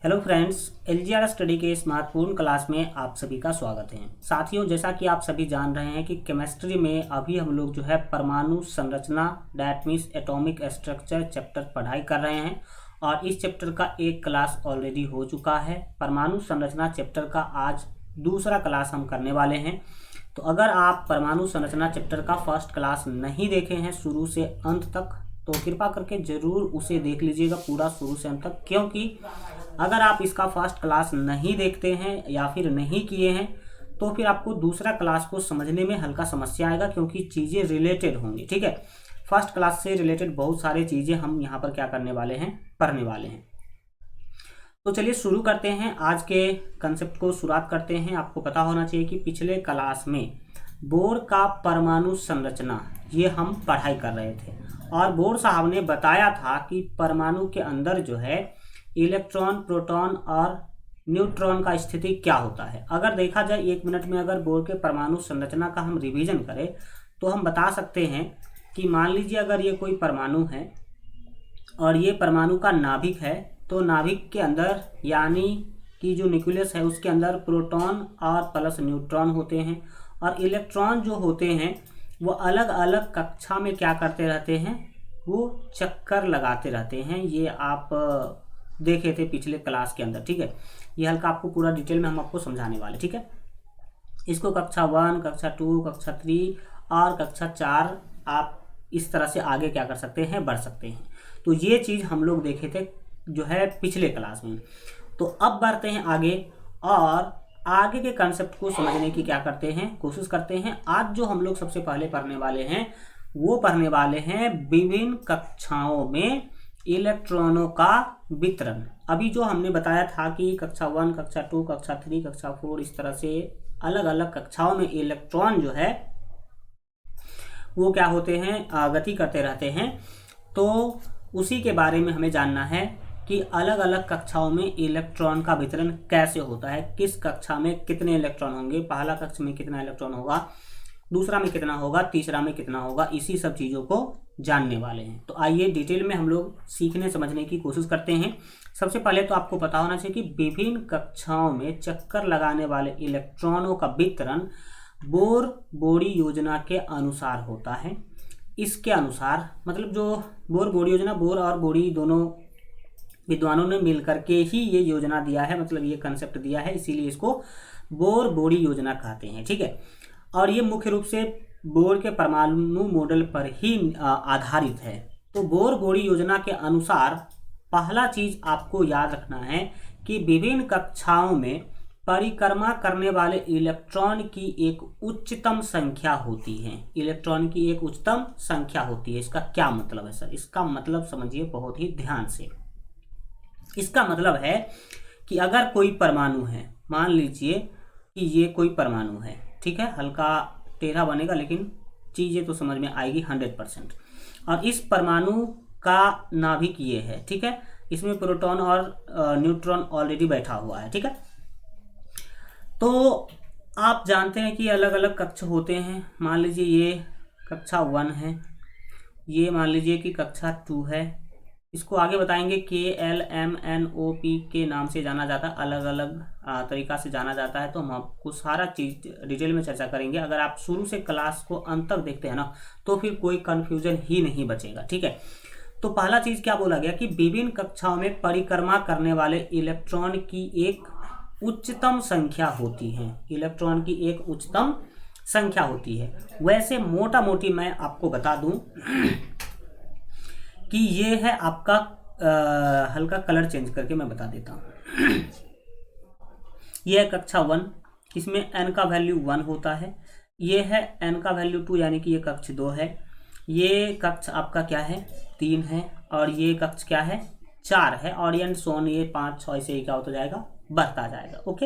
Hello friends, LGR study के इस महत्वपूर्ण क्लास में आप सभी का स्वागत है। साथियों, जैसा कि आप सभी जान रहे हैं कि केमिस्ट्री में अभी हम लोग जो है परमाणु संरचना that means atomic structure chapter पढ़ाई कर रहे हैं और इस चैप्टर का एक क्लास ऑलरेडी हो चुका है। परमाणु संरचना चैप्टर का आज दूसरा क्लास हम करने वाले हैं। तो अगर आप परमाणु संरचना चैप्टर का फर्स्ट क्लास नहीं देखे हैं शुरू से अंत तक, तो कृपा करके जरूर उसे देख लीजिएगा पूरा शुरू से अंत तक, क्योंकि अगर आप इसका फर्स्ट क्लास नहीं देखते हैं या फिर नहीं किए हैं तो फिर आपको दूसरा क्लास को समझने में हल्का समस्या आएगा, क्योंकि चीज़ें रिलेटेड होंगी। ठीक है, फर्स्ट क्लास से रिलेटेड बहुत सारी चीज़ें हम यहाँ पर क्या करने वाले हैं, पढ़ने वाले हैं। तो चलिए शुरू करते हैं, आज के कंसेप्ट को शुरुआत करते हैं। आपको पता होना चाहिए कि पिछले क्लास में बोर का परमाणु संरचना ये हम पढ़ाई कर रहे थे और बोर साहब ने बताया था कि परमाणु के अंदर जो है इलेक्ट्रॉन, प्रोटॉन और न्यूट्रॉन का स्थिति क्या होता है। अगर देखा जाए 1 मिनट में अगर बोर के परमाणु संरचना का हम रिवीजन करें तो हम बता सकते हैं कि मान लीजिए अगर ये कोई परमाणु है और ये परमाणु का नाभिक है, तो नाभिक के अंदर यानी कि जो न्यूक्लियस है उसके अंदर प्रोटॉन और प्लस न्यूट्रॉन होते हैं और इलेक्ट्रॉन जो होते हैं वो अलग अलग कक्षा में क्या करते रहते हैं, वो चक्कर लगाते रहते हैं। ये आप देखे थे पिछले क्लास के अंदर। ठीक है, ये हल्का आपको पूरा डिटेल में हम आपको समझाने वाले। ठीक है, इसको कक्षा 1, कक्षा 2, कक्षा 3 और कक्षा 4 आप इस तरह से आगे क्या कर सकते हैं, बढ़ सकते हैं। तो ये चीज़ हम लोग देखे थे जो है पिछले क्लास में। तो अब बढ़ते हैं आगे और आगे के कंसेप्ट को समझने की क्या करते हैं, कोशिश करते हैं। आज जो हम लोग सबसे पहले पढ़ने वाले हैं वो पढ़ने वाले हैं विभिन्न कक्षाओं में इलेक्ट्रॉनों का वितरण। अभी जो हमने बताया था कि कक्षा 1, कक्षा 2, कक्षा 3, कक्षा 4 इस तरह से अलग अलग कक्षाओं में इलेक्ट्रॉन जो है वो क्या होते हैं, गति करते रहते हैं। तो उसी के बारे में हमें जानना है कि अलग अलग कक्षाओं में इलेक्ट्रॉन का वितरण कैसे होता है, किस कक्षा में कितने इलेक्ट्रॉन होंगे, पहला कक्षा में कितना इलेक्ट्रॉन होगा, दूसरा में कितना होगा, तीसरा में कितना होगा, इसी सब चीज़ों को जानने वाले हैं। तो आइए डिटेल में हम लोग सीखने समझने की कोशिश करते हैं। सबसे पहले तो आपको पता होना चाहिए कि विभिन्न कक्षाओं में चक्कर लगाने वाले इलेक्ट्रॉनों का वितरण बोर बोरी योजना के अनुसार होता है। इसके अनुसार मतलब जो बोर बोरी योजना, बोर और बोरी दोनों विद्वानों ने मिलकर के ही ये योजना दिया है, मतलब ये कंसेप्ट दिया है, इसीलिए इसको बोर बोरी योजना कहते हैं। ठीक है, और ये मुख्य रूप से बोर के परमाणु मॉडल पर ही आधारित है। तो बोर बोरी योजना के अनुसार पहला चीज आपको याद रखना है कि विभिन्न कक्षाओं में परिक्रमा करने वाले इलेक्ट्रॉन की एक उच्चतम संख्या होती है। इलेक्ट्रॉन की एक उच्चतम संख्या होती है। इसका क्या मतलब है सर? इसका मतलब समझिए बहुत ही ध्यान से। इसका मतलब है कि अगर कोई परमाणु है, मान लीजिए कि ये कोई परमाणु है, ठीक है, हल्का टेढ़ा बनेगा लेकिन चीज़ें तो समझ में आएगी 100%। और इस परमाणु का नाभिक ये है, ठीक है, इसमें प्रोटॉन और न्यूट्रॉन ऑलरेडी बैठा हुआ है। ठीक है, तो आप जानते हैं कि अलग अलग कक्ष होते हैं। मान लीजिए ये कक्षा 1 है, ये मान लीजिए कि कक्षा 2 है। इसको आगे बताएंगे KLMNOP के नाम से जाना जाता है, अलग अलग तरीका से जाना जाता है। तो हम आपको सारा चीज़ डिटेल में चर्चा करेंगे। अगर आप शुरू से क्लास को अंत तक देखते हैं ना, तो फिर कोई कन्फ्यूजन ही नहीं बचेगा। ठीक है, तो पहला चीज़ क्या बोला गया कि विभिन्न कक्षाओं में परिक्रमा करने वाले इलेक्ट्रॉन की एक उच्चतम संख्या होती है। इलेक्ट्रॉन की एक उच्चतम संख्या होती है। वैसे मोटा मोटी मैं आपको बता दूं कि ये है आपका हल्का कलर चेंज करके मैं बता देता हूँ। ये है कक्षा 1, इसमें n का वैल्यू 1 होता है। ये है n का वैल्यू 2, यानी कि ये कक्ष 2 है। ये कक्ष आपका क्या है, 3 है। और ये कक्ष क्या है, 4 है। और एंड सोन ये 5, 6 ऐसे ही क्या होता जाएगा, बढ़ता जाएगा। ओके,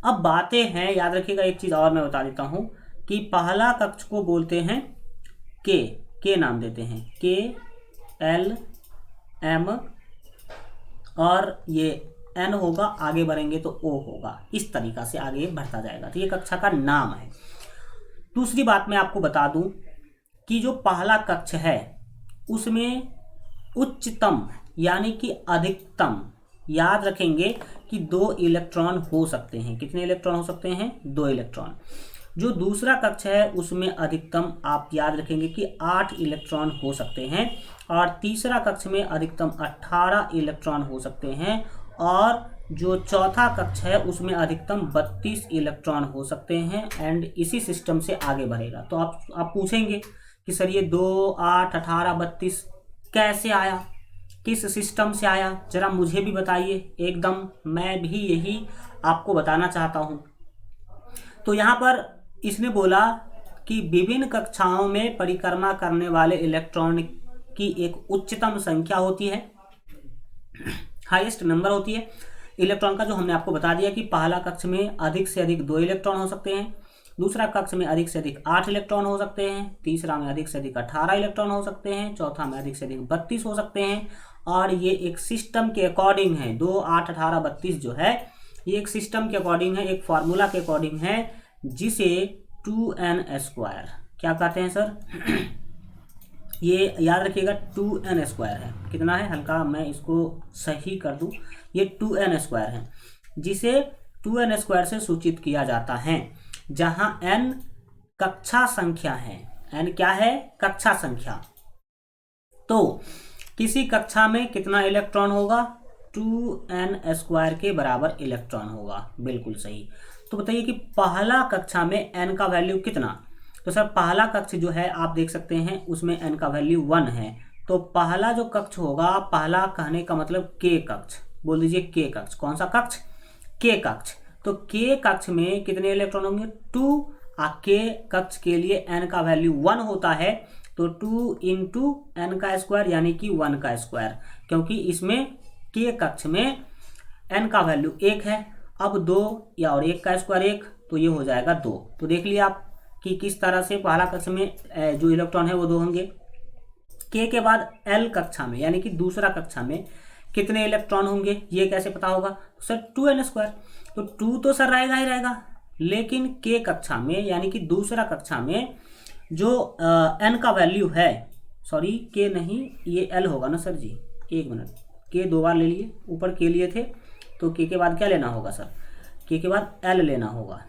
अब बातें हैं, याद रखिएगा। एक चीज़ और मैं बता देता हूँ कि पहला कक्ष को बोलते हैं के नाम देते हैं, KLM, और ये N होगा, आगे बढ़ेंगे तो O होगा। इस तरीका से आगे बढ़ता जाएगा। तो ये कक्षा का नाम है। दूसरी बात मैं आपको बता दूं कि जो पहला कक्ष है उसमें उच्चतम यानी कि अधिकतम याद रखेंगे कि 2 इलेक्ट्रॉन हो सकते हैं। कितने इलेक्ट्रॉन हो सकते हैं? 2 इलेक्ट्रॉन। जो दूसरा कक्ष है उसमें अधिकतम आप याद रखेंगे कि 8 इलेक्ट्रॉन हो सकते हैं, और तीसरा कक्ष में अधिकतम 18 इलेक्ट्रॉन हो सकते हैं, और जो चौथा कक्ष है उसमें अधिकतम 32 इलेक्ट्रॉन हो सकते हैं। एंड इसी सिस्टम से आगे बढ़ेगा। तो आप पूछेंगे कि सर ये 2, 8, 18, 32 कैसे आया, किस सिस्टम से आया, जरा मुझे भी बताइए। एकदम मैं भी यही आपको बताना चाहता हूं। तो यहाँ पर इसने बोला कि विभिन्न कक्षाओं में परिक्रमा करने वाले इलेक्ट्रॉन की एक उच्चतम संख्या होती है, हाईएस्ट नंबर होती है इलेक्ट्रॉन का, जो हमने आपको बता दिया कि पहला कक्ष में अधिक से अधिक 2 इलेक्ट्रॉन हो सकते हैं, दूसरा कक्ष में अधिक से अधिक 8 इलेक्ट्रॉन हो सकते हैं, तीसरा में अधिक से अधिक 18 इलेक्ट्रॉन हो सकते हैं, चौथा में अधिक से अधिक 32 हो सकते हैं। और ये एक सिस्टम के अकॉर्डिंग है। 2, 8, 18, 32 जो है ये एक सिस्टम के अकॉर्डिंग है, एक फॉर्मूला के अकॉर्डिंग है, जिसे 2n², क्या कहते हैं सर? ये याद रखिएगा 2n² है। कितना है? हल्का मैं इसको सही कर दूं, ये 2n² है, जिसे 2n² से सूचित किया जाता है, जहां n कक्षा संख्या है। n क्या है? कक्षा संख्या। तो किसी कक्षा में कितना इलेक्ट्रॉन होगा? 2n² के बराबर इलेक्ट्रॉन होगा। बिल्कुल सही। तो बताइए कि पहला कक्षा में n का वैल्यू कितना? तो सर पहला कक्ष जो है आप देख सकते हैं उसमें n का वैल्यू 1 है। तो पहला जो कक्ष होगा, पहला कहने का मतलब k कक्ष, बोल दीजिए k कक्ष। कौन सा कक्ष? k कक्ष। तो k कक्ष में कितने इलेक्ट्रॉन होंगे? 2। k कक्ष के लिए n का वैल्यू 1 होता है, तो 2 इंटू n का स्क्वायर यानी कि 1 का स्क्वायर, क्योंकि इसमें k कक्ष में n का वैल्यू 1 है। अब 2 या और 1 का स्क्वायर 1, तो ये हो जाएगा 2। तो देख लिया आप कि किस तरह से पहला कक्ष में जो इलेक्ट्रॉन है वो 2 होंगे। k के बाद l कक्षा में यानी कि दूसरा कक्षा में कितने इलेक्ट्रॉन होंगे, ये कैसे पता होगा? तो सर 2n²। तो 2 तो सर रहेगा ही रहेगा, लेकिन k कक्षा में यानी कि दूसरा कक्षा में जो n का वैल्यू है, सॉरी k नहीं, ये l होगा ना सर जी, एक मिनट, k 2 बार ले लिए, ऊपर k लिए थे, तो k के बाद क्या लेना होगा सर? k के बाद l लेना होगा।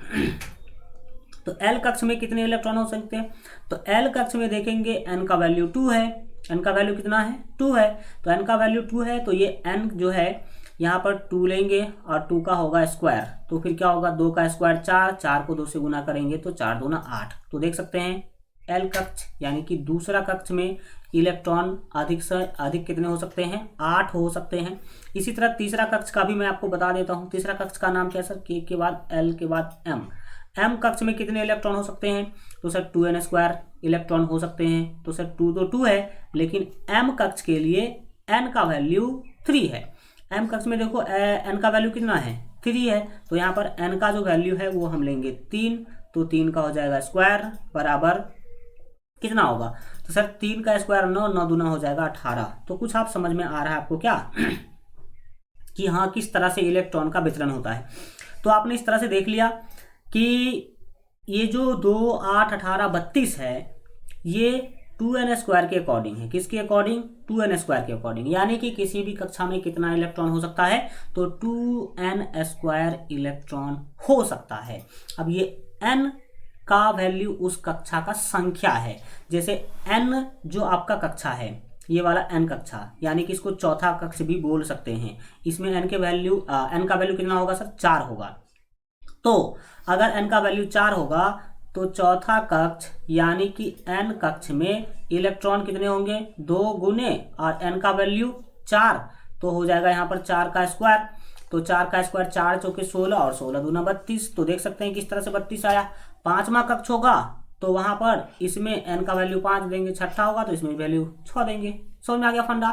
तो l कक्ष में कितने इलेक्ट्रॉन हो सकते हैं? तो l कक्ष में देखेंगे n का वैल्यू 2 है। n का वैल्यू कितना है? 2 है। तो n का वैल्यू 2 है, तो ये n जो है यहाँ पर 2 लेंगे और 2 का होगा स्क्वायर, तो फिर क्या होगा? 2 का स्क्वायर 4, 4 को 2 से गुना करेंगे तो 4 दूना 8। तो देख सकते हैं l कक्ष यानी कि दूसरा कक्ष में इलेक्ट्रॉन अधिक से अधिक कितने हो सकते हैं? 8 हो सकते हैं। इसी तरह तीसरा कक्ष का भी मैं आपको बता देता हूँ। तीसरा कक्ष का नाम क्या है सर? k के बाद l के बाद m। m कक्ष में कितने इलेक्ट्रॉन हो सकते हैं? तो सर 2n² इलेक्ट्रॉन हो सकते हैं। तो सर 2 तो 2 है, लेकिन m कक्ष के लिए n का वैल्यू 3 है। m कक्ष में देखो n का वैल्यू कितना है? 3 है। तो यहाँ पर n का जो वैल्यू है वो हम लेंगे 3, तो 3 का हो जाएगा स्क्वायर बराबर कितना होगा? तो सर 3 का स्क्वायर 9, 9 दूना हो जाएगा 18। तो कुछ आप समझ में आ रहा है आपको क्या कि हाँ किस तरह से इलेक्ट्रॉन का वितरण होता है। तो आपने इस तरह से देख लिया कि ये जो 2, 8, 18, 32 है, ये 2n² के अकॉर्डिंग है। किसके अकॉर्डिंग? 2n² के अकॉर्डिंग, यानी कि किसी भी कक्षा में कितना इलेक्ट्रॉन हो सकता है? तो 2n² इलेक्ट्रॉन हो सकता है। अब ये n का वैल्यू उस कक्षा का संख्या है। जैसे n जो आपका कक्षा है, ये वाला n कक्षा, यानी कि इसको चौथा कक्ष भी बोल सकते हैं। इसमें n का वैल्यू कितना होगा सर? 4 होगा। तो अगर n का वैल्यू 4 होगा तो चौथा कक्ष यानी कि n कक्ष में इलेक्ट्रॉन कितने होंगे? 2 गुने और n का वैल्यू 4, तो हो जाएगा यहाँ पर 4 का स्क्वायर। तो 4 का स्क्वायर 4 चौके 16 और 16 दूना 32। तो देख सकते हैं किस तरह से 32 आया। 5वां कक्ष होगा तो वहां पर इसमें n का वैल्यू 5 देंगे, छठा होगा तो इसमें वैल्यू 6 देंगे। समझ में आ गया फंडा?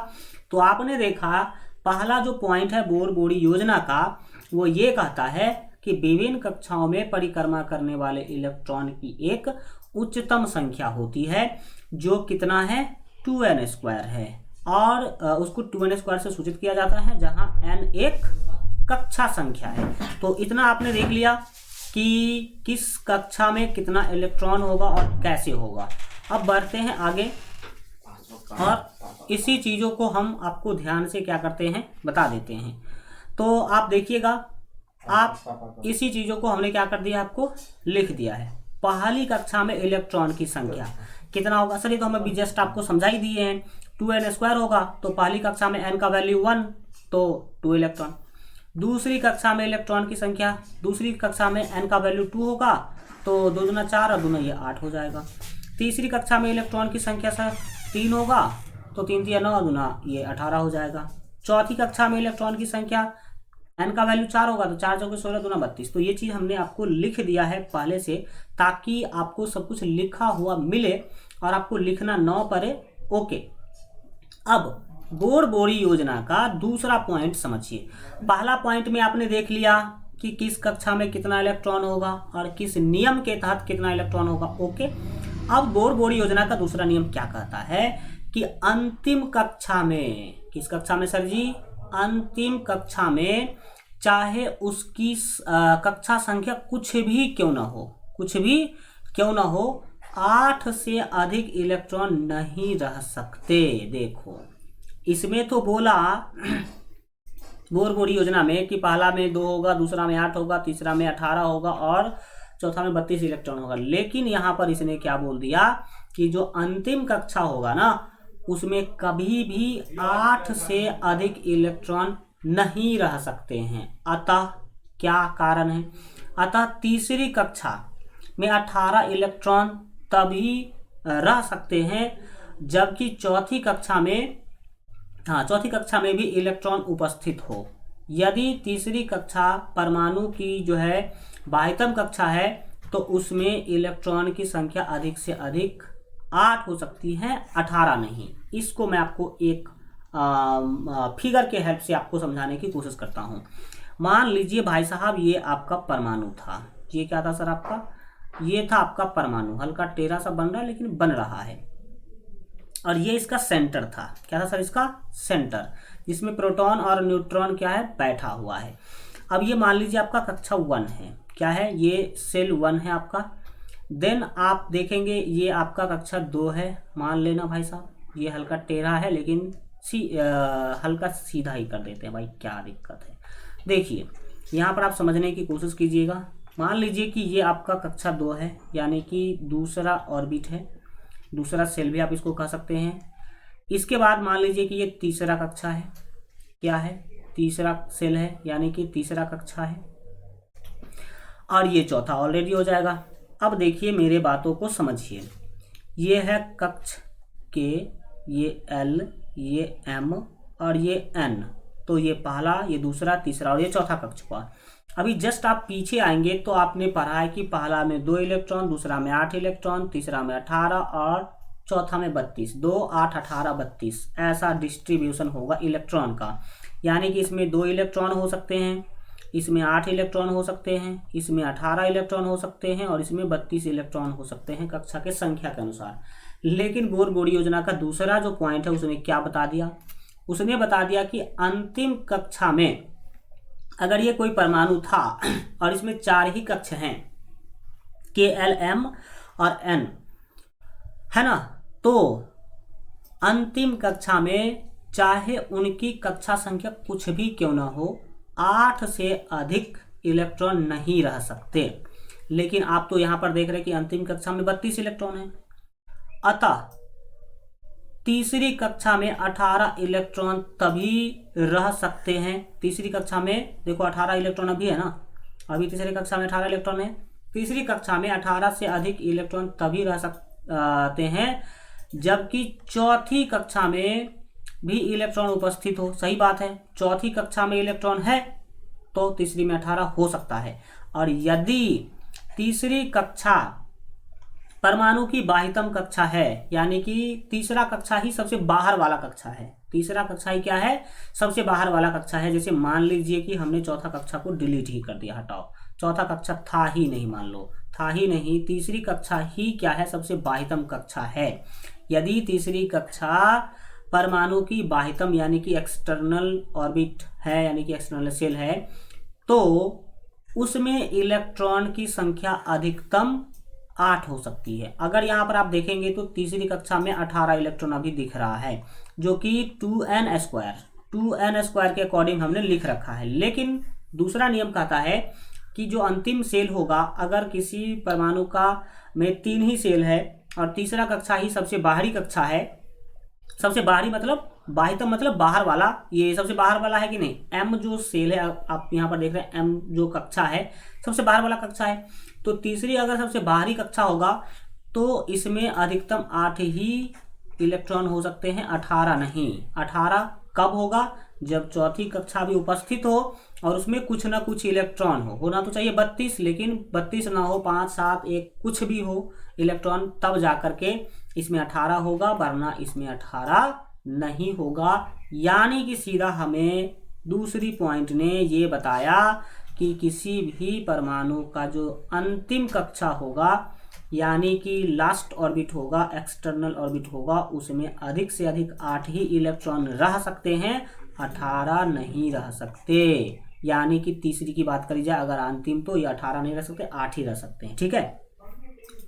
तो आपने देखा पहला जो पॉइंट है बोर बोरी योजना का, वो ये कहता है कि विभिन्न कक्षाओं में परिक्रमा करने वाले इलेक्ट्रॉन की एक उच्चतम संख्या होती है, जो कितना है? 2n² है, और उसको 2n² से सूचित किया जाता है, जहां n एक कक्षा संख्या है। तो इतना आपने देख लिया कि किस कक्षा में कितना इलेक्ट्रॉन होगा और कैसे होगा। अब बढ़ते हैं आगे, और इसी चीज़ों को हम आपको ध्यान से क्या करते हैं बता देते हैं। तो आप देखिएगा, आप इसी चीजों को हमने क्या कर दिया, आपको लिख दिया है। पहली कक्षा में इलेक्ट्रॉन की संख्या कितना होगा सर, ये तो हम अभी जस्ट आपको समझा ही दिए हैं, 2n² होगा। तो पहली कक्षा में n का वैल्यू 1, तो 2 इलेक्ट्रॉन। दूसरी कक्षा में इलेक्ट्रॉन की संख्या, दूसरी कक्षा में n का वैल्यू 2 होगा, तो 2 दूना 4 और दूना ये 8 हो जाएगा। तीसरी कक्षा में इलेक्ट्रॉन की संख्या सर 3 होगा, तो 3 3 9 दूना ये 18 हो जाएगा। चौथी कक्षा में इलेक्ट्रॉन की संख्या n का वैल्यू 4 होगा, तो 4 चौके 16 दूना 32। तो ये चीज़ हमने आपको लिख दिया है पहले से, ताकि आपको सब कुछ लिखा हुआ मिले और आपको लिखना न पड़े। ओके, अब बोर बोरी योजना का दूसरा पॉइंट समझिए। पहला पॉइंट में आपने देख लिया कि किस कक्षा में कितना इलेक्ट्रॉन होगा और किस नियम के तहत कितना इलेक्ट्रॉन होगा। ओके, अब बोर बोरी योजना का दूसरा नियम क्या कहता है कि अंतिम कक्षा में, किस कक्षा में सर जी, अंतिम कक्षा में, चाहे उसकी कक्षा संख्या कुछ भी क्यों ना हो, कुछ भी क्यों ना हो, 8 से अधिक इलेक्ट्रॉन नहीं रह सकते। देखो इसमें तो बोला बोर बोरी योजना में कि पहला में 2 होगा, दूसरा में 8 होगा, तीसरा में 18 होगा और चौथा में 32 इलेक्ट्रॉन होगा। लेकिन यहाँ पर इसने क्या बोल दिया कि जो अंतिम कक्षा होगा ना, उसमें कभी भी 8 से अधिक इलेक्ट्रॉन नहीं रह सकते हैं। अतः क्या कारण है, अतः तीसरी कक्षा में 18 इलेक्ट्रॉन तभी रह सकते हैं जबकि चौथी कक्षा में भी इलेक्ट्रॉन उपस्थित हो। यदि तीसरी कक्षा परमाणु की जो है बाह्यतम कक्षा है, तो उसमें इलेक्ट्रॉन की संख्या अधिक से अधिक 8 हो सकती है, 18 नहीं। इसको मैं आपको एक फिगर के हेल्प से आपको समझाने की कोशिश करता हूँ। मान लीजिए भाई साहब, ये आपका परमाणु था। ये क्या था सर आपका, ये था आपका परमाणु। हल्का टेढ़ा सा बन रहा है लेकिन बन रहा है। और ये इसका सेंटर था। क्या था सर, इसका सेंटर, जिसमें प्रोटॉन और न्यूट्रॉन क्या है, बैठा हुआ है। अब ये मान लीजिए आपका कक्षा 1 है। क्या है, ये सेल 1 है आपका। देन आप देखेंगे ये आपका कक्षा 2 है, मान लेना भाई साहब। ये हल्का टेढ़ा है लेकिन हल्का सीधा ही कर देते हैं भाई, क्या दिक्कत है। देखिए यहाँ पर आप समझने की कोशिश कीजिएगा। मान लीजिए कि ये आपका कक्षा 2 है, यानी कि दूसरा ऑर्बिट है, दूसरा सेल भी आप इसको कह सकते हैं। इसके बाद मान लीजिए कि ये तीसरा कक्षा है। क्या है, तीसरा सेल है, यानी कि तीसरा कक्षा है। और ये चौथा ऑलरेडी हो जाएगा। अब देखिए मेरे बातों को समझिए। ये है कक्ष के, ये L, ये M और ये N। तो ये पहला, ये दूसरा, तीसरा और ये चौथा कक्ष हुआ। अभी जस्ट आप पीछे आएंगे तो आपने पढ़ा है कि पहला में 2 इलेक्ट्रॉन, दूसरा में 8 इलेक्ट्रॉन, तीसरा में 18 और चौथा में 32। 2, 8, 18, 32 ऐसा डिस्ट्रीब्यूशन होगा इलेक्ट्रॉन का। यानी कि इसमें 2 इलेक्ट्रॉन हो सकते हैं, इसमें 8 इलेक्ट्रॉन हो सकते हैं, इसमें 18 इलेक्ट्रॉन हो सकते हैं और इसमें 32 इलेक्ट्रॉन हो सकते हैं कक्षा के संख्या के अनुसार। लेकिन बोर बोरी योजना का दूसरा जो पॉइंट है, उसने क्या बता दिया, उसने बता दिया कि अंतिम कक्षा में अगर ये कोई परमाणु था और इसमें 4 ही कक्ष हैं, K, L, M और N, है ना, तो अंतिम कक्षा में चाहे उनकी कक्षा संख्या कुछ भी क्यों ना हो, 8 से अधिक इलेक्ट्रॉन नहीं रह सकते। लेकिन आप तो यहां पर देख रहे हैं कि अंतिम कक्षा में 32 इलेक्ट्रॉन है। अतः तीसरी कक्षा में 18 इलेक्ट्रॉन तभी रह सकते हैं। तीसरी कक्षा में देखो 18 इलेक्ट्रॉन अभी है ना, अभी तीसरी कक्षा में 18 इलेक्ट्रॉन है। तीसरी कक्षा में 18 से अधिक इलेक्ट्रॉन तभी रह सकते हैं जबकि चौथी कक्षा में भी इलेक्ट्रॉन उपस्थित हो। सही बात है, चौथी कक्षा में इलेक्ट्रॉन है तो तीसरी में 18 हो सकता है। और यदि तीसरी कक्षा परमाणु की बाह्यतम कक्षा है, यानी कि तीसरा कक्षा ही सबसे बाहर वाला कक्षा है, तीसरा कक्षा ही क्या है, सबसे बाहर वाला कक्षा है। जैसे मान लीजिए कि हमने चौथा कक्षा को डिलीट ही कर दिया, हटाओ, चौथा कक्षा था ही नहीं, मान लो था ही नहीं, तीसरी कक्षा ही क्या है, सबसे बाह्यतम कक्षा है। यदि तीसरी कक्षा परमाणु की बाह्यतम यानी कि एक्सटर्नल ऑर्बिट है, यानी कि एक्सटर्नल सेल है, तो उसमें इलेक्ट्रॉन की संख्या अधिकतम 8 हो सकती है। अगर यहाँ पर आप देखेंगे तो तीसरी कक्षा में 18 इलेक्ट्रॉन अभी दिख रहा है, जो कि 2n² 2n² के अकॉर्डिंग हमने लिख रखा है। लेकिन दूसरा नियम कहता है कि जो अंतिम सेल होगा, अगर किसी परमाणु का में 3 ही सेल है और तीसरा कक्षा ही सबसे बाहरी कक्षा है, सबसे बाहरी मतलब बाह्यतम मतलब बाहर वाला, ये सबसे बाहर वाला है कि नहीं, m जो सेल है आप यहाँ पर देख रहे हैं, m जो कक्षा है सबसे बाहर वाला कक्षा है, तो तीसरी अगर सबसे बाहरी कक्षा होगा तो इसमें अधिकतम 8 ही इलेक्ट्रॉन हो सकते हैं, 18 नहीं। 18 कब होगा, जब चौथी कक्षा भी उपस्थित हो और उसमें कुछ ना कुछ इलेक्ट्रॉन हो। होना तो चाहिए 32, लेकिन 32 ना हो, 5, 7, 1 कुछ भी हो इलेक्ट्रॉन, तब जाकर के इसमें 18 होगा, वरना इसमें 18 नहीं होगा। यानी कि सीधा हमें दूसरी पॉइंट ने ये बताया कि किसी भी परमाणु का जो अंतिम कक्षा होगा, यानी कि लास्ट ऑर्बिट होगा, एक्सटर्नल ऑर्बिट होगा, उसमें अधिक से अधिक 8 ही इलेक्ट्रॉन रह सकते हैं, 18 नहीं रह सकते। यानी कि तीसरी की बात करी जाए अगर अंतिम, तो ये 18 नहीं रह सकते, 8 ही रह सकते हैं। ठीक है,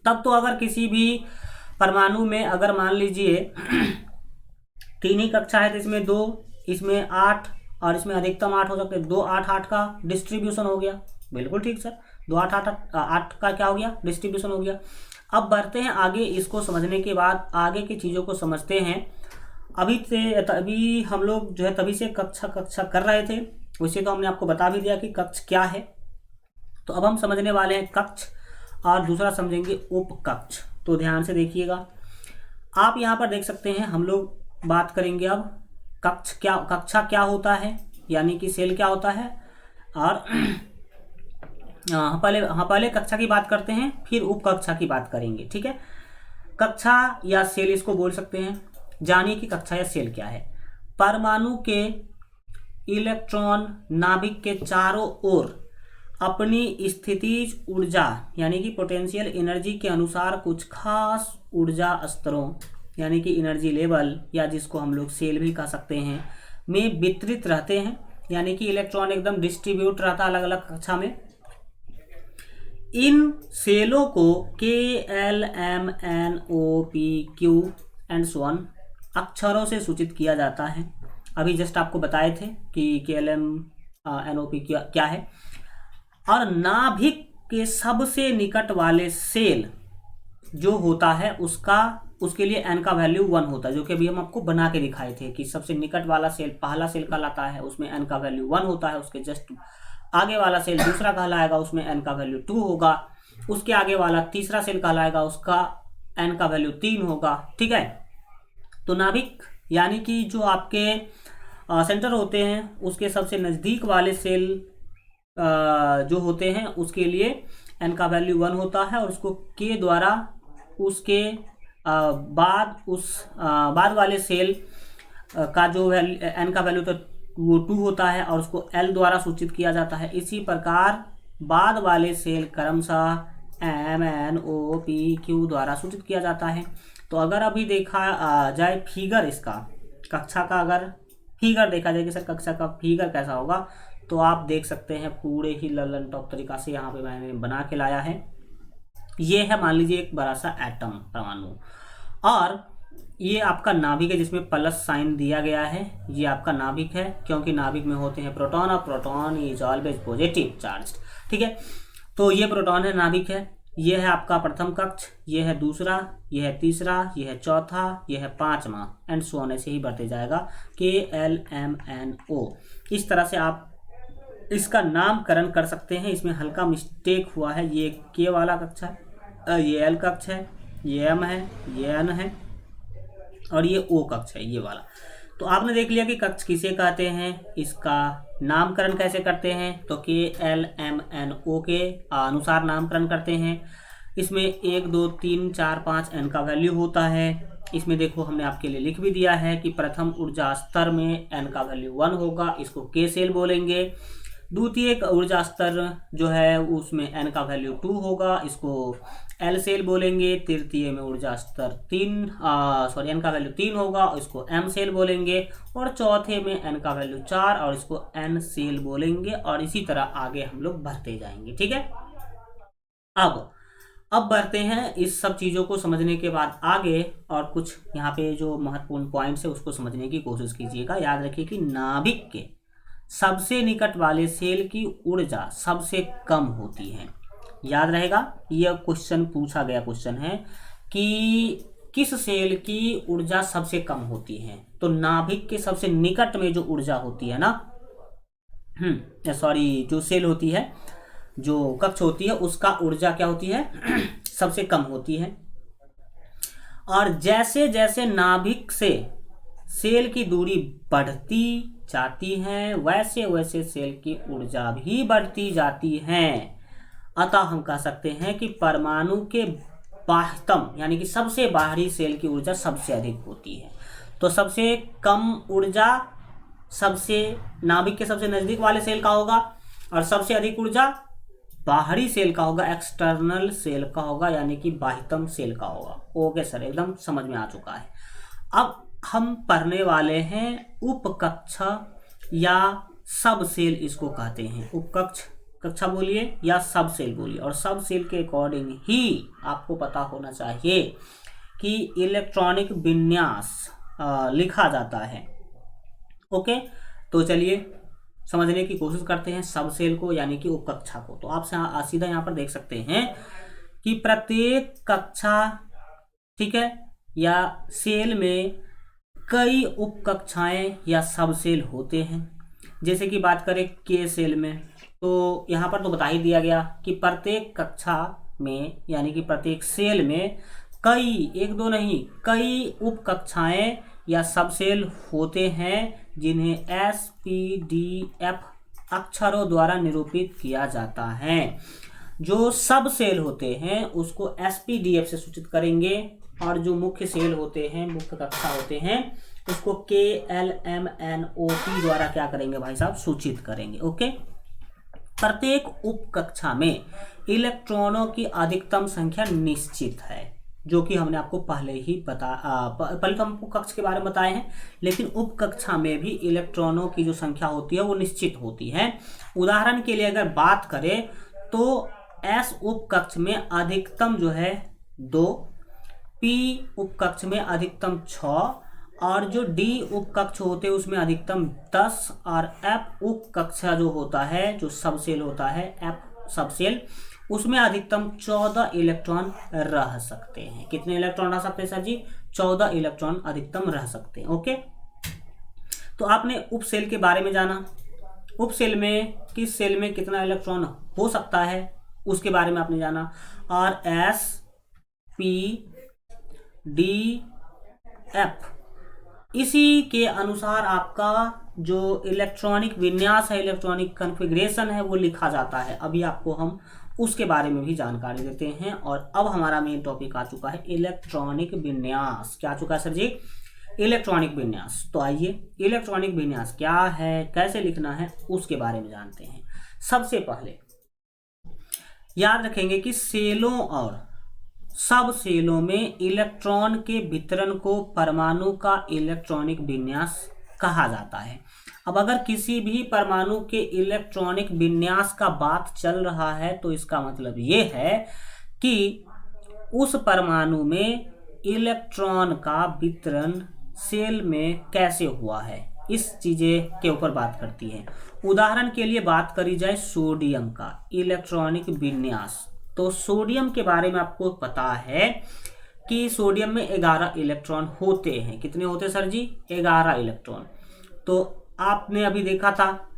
तब तो अगर किसी भी परमाणु में अगर मान लीजिए 3 ही कक्षा है तो इसमें 2, इसमें 8 और इसमें अधिकतम 8 हो सकते हैं, 2 8 8 का डिस्ट्रीब्यूशन हो गया। बिल्कुल ठीक सर, 2 8 8 8 का क्या हो गया, डिस्ट्रीब्यूशन हो गया। अब बढ़ते हैं आगे, इसको समझने के बाद आगे की चीज़ों को समझते हैं। अभी हम लोग जो है तभी से कक्षा कर रहे थे, वैसे तो हमने आपको बता भी दिया कि कक्ष क्या है। तो अब हम समझने वाले हैं कक्ष, और दूसरा समझेंगे उपकक्ष। तो ध्यान से देखिएगा, आप यहाँ पर देख सकते हैं, हम लोग बात करेंगे अब कक्षा क्या होता है, यानी कि सेल क्या होता है। और पहले कक्षा की बात करते हैं, फिर उपकक्षा की बात करेंगे। ठीक है, कक्षा या सेल इसको बोल सकते हैं। जानिए कि कक्षा या सेल क्या है। परमाणु के इलेक्ट्रॉन नाभिक के चारों ओर अपनी स्थितिज ऊर्जा यानी कि पोटेंशियल एनर्जी के अनुसार कुछ खास ऊर्जा स्तरों यानी कि एनर्जी लेवल, या जिसको हम लोग सेल भी कह सकते हैं, में वितरित रहते हैं। यानी कि इलेक्ट्रॉन एकदम डिस्ट्रीब्यूट रहता है अलग अलग कक्षा में। इन सेलों को K, L, M, N, O, P, Q and so on अक्षरों से सूचित किया जाता है। अभी जस्ट आपको बताए थे कि K, L, M, N, O, P क्या है। और नाभिक के सबसे निकट वाले सेल जो होता है उसके लिए n का वैल्यू 1 होता है, जो कि अभी हम आपको बना के दिखाए थे कि सबसे निकट वाला सेल पहला सेल कहलाता है, उसमें n का वैल्यू 1 होता है। उसके जस्ट आगे वाला सेल दूसरा कहलाएगा, उसमें n का वैल्यू 2 होगा। उसके आगे वाला तीसरा सेल कहलाएगा, उसका n का वैल्यू 3 होगा। ठीक है, तो नाभिक यानी कि जो आपके सेंटर होते हैं, उसके सबसे नज़दीक वाले सेल जो होते हैं उसके लिए n का वैल्यू 1 होता है, और उसको k द्वारा उसके बाद वाले सेल का जो n का वैल्यू तो वो 2 होता है, और उसको l द्वारा सूचित किया जाता है। इसी प्रकार बाद वाले सेल क्रमशः M, N, O, P, Q द्वारा सूचित किया जाता है। तो अगर अभी देखा जाए फिगर, इसका कक्षा का अगर फिगर देखा जाए कि सर कक्षा का फिगर कैसा होगा, तो आप देख सकते हैं पूरे ही ललन टॉप तरीका से यहाँ पे मैंने बना के लाया है। ये है मान लीजिए एक बड़ा सा एटम परमाणु, और ये आपका नाभिक है जिसमें प्लस साइन दिया गया है। ये आपका नाभिक है, क्योंकि नाभिक में होते हैं प्रोटॉन, और proton is always positive charge. ठीक है, तो ये प्रोटॉन है, नाभिक है। ये है आपका प्रथम कक्ष, ये है दूसरा, ये है तीसरा, ये है चौथा, ये है पांचवा, एंड सो ऑन, ऐसे ही बढ़ते जाएगा K, L, M, N, O। इस तरह से आप इसका नामकरण कर सकते हैं। इसमें हल्का मिस्टेक हुआ है, ये K वाला कक्षा है, ये L कक्ष है, ये M है, ये N है, और ये O कक्ष है, ये वाला। तो आपने देख लिया कि कक्ष किसे कहते हैं, इसका नामकरण कैसे करते हैं। तो K, L, M, N, O के अनुसार नामकरण करते हैं। इसमें 1, 2, 3, 4, 5 n का वैल्यू होता है। इसमें देखो हमने आपके लिए लिख भी दिया है कि प्रथम ऊर्जा स्तर में n का वैल्यू 1 होगा, इसको K सेल बोलेंगे। द्वितीय ऊर्जा स्तर जो है उसमें n का वैल्यू 2 होगा, इसको L सेल बोलेंगे। तृतीय में ऊर्जा स्तर n का वैल्यू 3 होगा, इसको M सेल बोलेंगे। और चौथे में n का वैल्यू 4 और इसको N सेल बोलेंगे, और इसी तरह आगे हम लोग बढ़ते जाएंगे। ठीक है, अब अब बढ़ते हैं इस सब चीज़ों को समझने के बाद आगे, और कुछ यहाँ पे जो महत्वपूर्ण पॉइंट्स है उसको समझने की कोशिश कीजिएगा। याद रखिए कि नाभिक के सबसे निकट वाले सेल की ऊर्जा सबसे कम होती है। याद रहेगा, यह क्वेश्चन पूछा गया क्वेश्चन है कि किस सेल की ऊर्जा सबसे कम होती है। तो नाभिक के सबसे निकट में जो ऊर्जा होती है ना, सॉरी, जो सेल होती है, जो कक्ष होती है, उसका ऊर्जा क्या होती है सबसे कम होती है। और जैसे जैसे नाभिक से सेल की दूरी बढ़ती जाती है वैसे वैसे सेल की ऊर्जा भी बढ़ती जाती है। अतः हम कह सकते हैं कि परमाणु के बाह्यतम यानी कि सबसे बाहरी सेल की ऊर्जा सबसे अधिक होती है। तो सबसे कम ऊर्जा सबसे नाभिक के सबसे नजदीक वाले सेल का होगा, और सबसे अधिक ऊर्जा बाहरी सेल का होगा, एक्सटर्नल सेल का होगा, यानी कि बाह्यतम सेल का होगा। ओके सर, एकदम समझ में आ चुका है। अब हम पढ़ने वाले हैं उपकक्षा या सब सेल, इसको कहते हैं उपकक्ष, कक्षा बोलिए या सब सेल बोलिए। और सब सेल के अकॉर्डिंग ही आपको पता होना चाहिए कि इलेक्ट्रॉनिक विन्यास लिखा जाता है। ओके, तो चलिए समझने की कोशिश करते हैं सब सेल को यानी कि उपकक्षा को। तो आप सीधा यहाँ पर देख सकते हैं कि प्रत्येक कक्षा, ठीक है, या सेल में कई उपकक्षाएं या सब सेल होते हैं। जैसे कि बात करें के सेल में, तो यहाँ पर तो बता ही दिया गया कि प्रत्येक कक्षा में यानी कि प्रत्येक सेल में कई, एक दो नहीं, कई उपकक्षाएं या सब सेल होते हैं जिन्हें SPDF अक्षरों द्वारा निरूपित किया जाता है। जो सब सेल होते हैं उसको SPDF से सूचित करेंगे, और जो मुख्य सेल होते हैं, मुख्य कक्षा होते हैं, उसको KLMNOP द्वारा क्या करेंगे भाई साहब, सूचित करेंगे। ओके, प्रत्येक उपकक्षा में इलेक्ट्रॉनों की अधिकतम संख्या निश्चित है, जो कि हमने आपको पहले ही पहले तो हमको कक्ष के बारे में बताए हैं, लेकिन उपकक्षा में भी इलेक्ट्रॉनों की जो संख्या होती है वो निश्चित होती है। उदाहरण के लिए अगर बात करें तो S उपकक्ष में अधिकतम जो है 2, P उपकक्ष में अधिकतम 6, और जो D उपकक्ष होते हैं उसमें अधिकतम 10, और F उपकक्षा जो होता है, जो सब सेल होता है F सब सेल, उसमें अधिकतम 14 इलेक्ट्रॉन रह सकते हैं। कितने इलेक्ट्रॉन रह सकते हैं सर जी? 14 इलेक्ट्रॉन अधिकतम रह सकते हैं। ओके, तो आपने उप सेल के बारे में जाना, उप सेल में किस सेल में कितना इलेक्ट्रॉन हो सकता है उसके बारे में आपने जाना, और SPDF इसी के अनुसार आपका जो इलेक्ट्रॉनिक विन्यास है, इलेक्ट्रॉनिक कॉन्फ़िगरेशन है, वो लिखा जाता है। अभी आपको हम उसके बारे में भी जानकारी देते हैं। और अब हमारा मेन टॉपिक आ चुका है इलेक्ट्रॉनिक विन्यास। क्या आ चुका है सर जी? इलेक्ट्रॉनिक विन्यास। तो आइए इलेक्ट्रॉनिक विन्यास क्या है, कैसे लिखना है, उसके बारे में जानते हैं। सबसे पहले याद रखेंगे कि सेलों और सब सेलों में इलेक्ट्रॉन के वितरण को परमाणु का इलेक्ट्रॉनिक विन्यास कहा जाता है। अब अगर किसी भी परमाणु के इलेक्ट्रॉनिक विन्यास का बात चल रहा है तो इसका मतलब ये है कि उस परमाणु में इलेक्ट्रॉन का वितरण सेल में कैसे हुआ है, इस चीज़ें के ऊपर बात करती है। उदाहरण के लिए बात करी जाए सोडियम का इलेक्ट्रॉनिक विन्यास, तो सोडियम के बारे में आपको पता है कि सोडियम में 11 इलेक्ट्रॉन होते हैं। कितने होते हैं सर जी? 11 इलेक्ट्रॉन। तो आपने अभी देखा था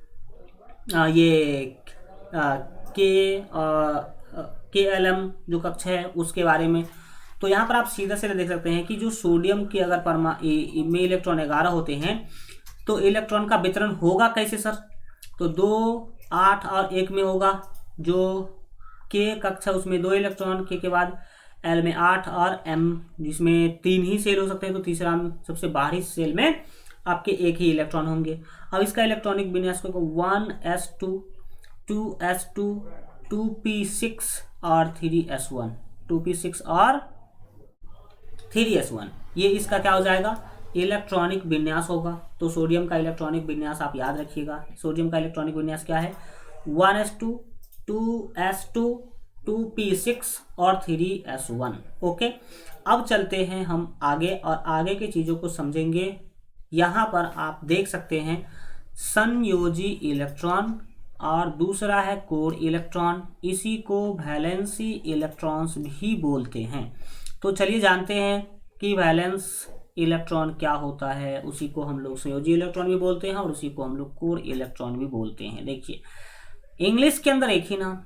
ये KLM जो कक्षा है उसके बारे में। तो यहाँ पर आप सीधा सीधा देख सकते हैं कि जो सोडियम के अगर में इलेक्ट्रॉन 11 होते हैं तो इलेक्ट्रॉन का वितरण होगा कैसे सर? तो 2, 8 और 1 में होगा। जो K कक्षा उसमें 2 इलेक्ट्रॉन, K के बाद L में 8 और M जिसमें 3 ही सेल हो सकते हैं, तो तीसरा सबसे बाहरी सेल में आपके 1 ही इलेक्ट्रॉन होंगे। अब इसका इलेक्ट्रॉनिक विन्यास को 1s2, 2s2, 2p6 और 3s1, 2p6 और 3s1, ये इसका क्या हो जाएगा? इलेक्ट्रॉनिक विन्यास होगा। तो सोडियम का इलेक्ट्रॉनिक विन्यास आप याद रखिएगा। सोडियम का इलेक्ट्रॉनिक विन्यास क्या है? 1s2, 2s2, 2p6 और 3s1। ओके, अब चलते हैं हम आगे और आगे की चीज़ों को समझेंगे। यहाँ पर आप देख सकते हैं संयोजी इलेक्ट्रॉन और दूसरा है कोर इलेक्ट्रॉन, इसी को वैलेंसी इलेक्ट्रॉन्स भी बोलते हैं। तो चलिए जानते हैं कि वैलेंस इलेक्ट्रॉन क्या होता है। उसी को हम लोग संयोजी इलेक्ट्रॉन भी बोलते हैं और उसी को हम लोग कोर इलेक्ट्रॉन भी बोलते हैं। देखिए, इंग्लिश के अंदर एक ही नाम,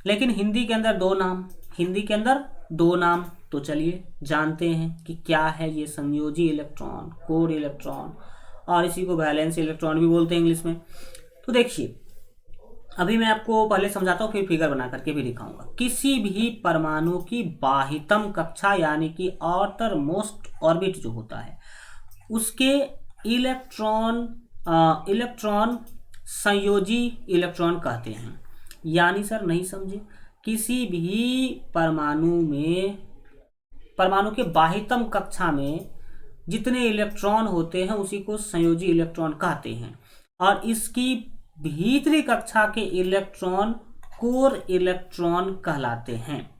लेकिन हिंदी के अंदर दो नाम, हिंदी के अंदर दो नाम। तो चलिए जानते हैं कि क्या है ये संयोजी इलेक्ट्रॉन, कोर इलेक्ट्रॉन और इसी को वैलेंस इलेक्ट्रॉन भी बोलते हैं इंग्लिश में। तो देखिए, अभी मैं आपको पहले समझाता हूँ, फिर फिगर बना करके भी दिखाऊंगा। किसी भी परमाणु की बाह्यतम कक्षा यानी कि आउटर मोस्ट ऑर्बिट जो होता है, उसके इलेक्ट्रॉन संयोजी इलेक्ट्रॉन कहते हैं। यानी सर नहीं समझे, किसी भी परमाणु के बाह्यतम कक्षा में जितने इलेक्ट्रॉन होते हैं उसी को संयोजी इलेक्ट्रॉन कहते हैं, और इसकी भीतरी कक्षा के इलेक्ट्रॉन कोर इलेक्ट्रॉन कहलाते हैं।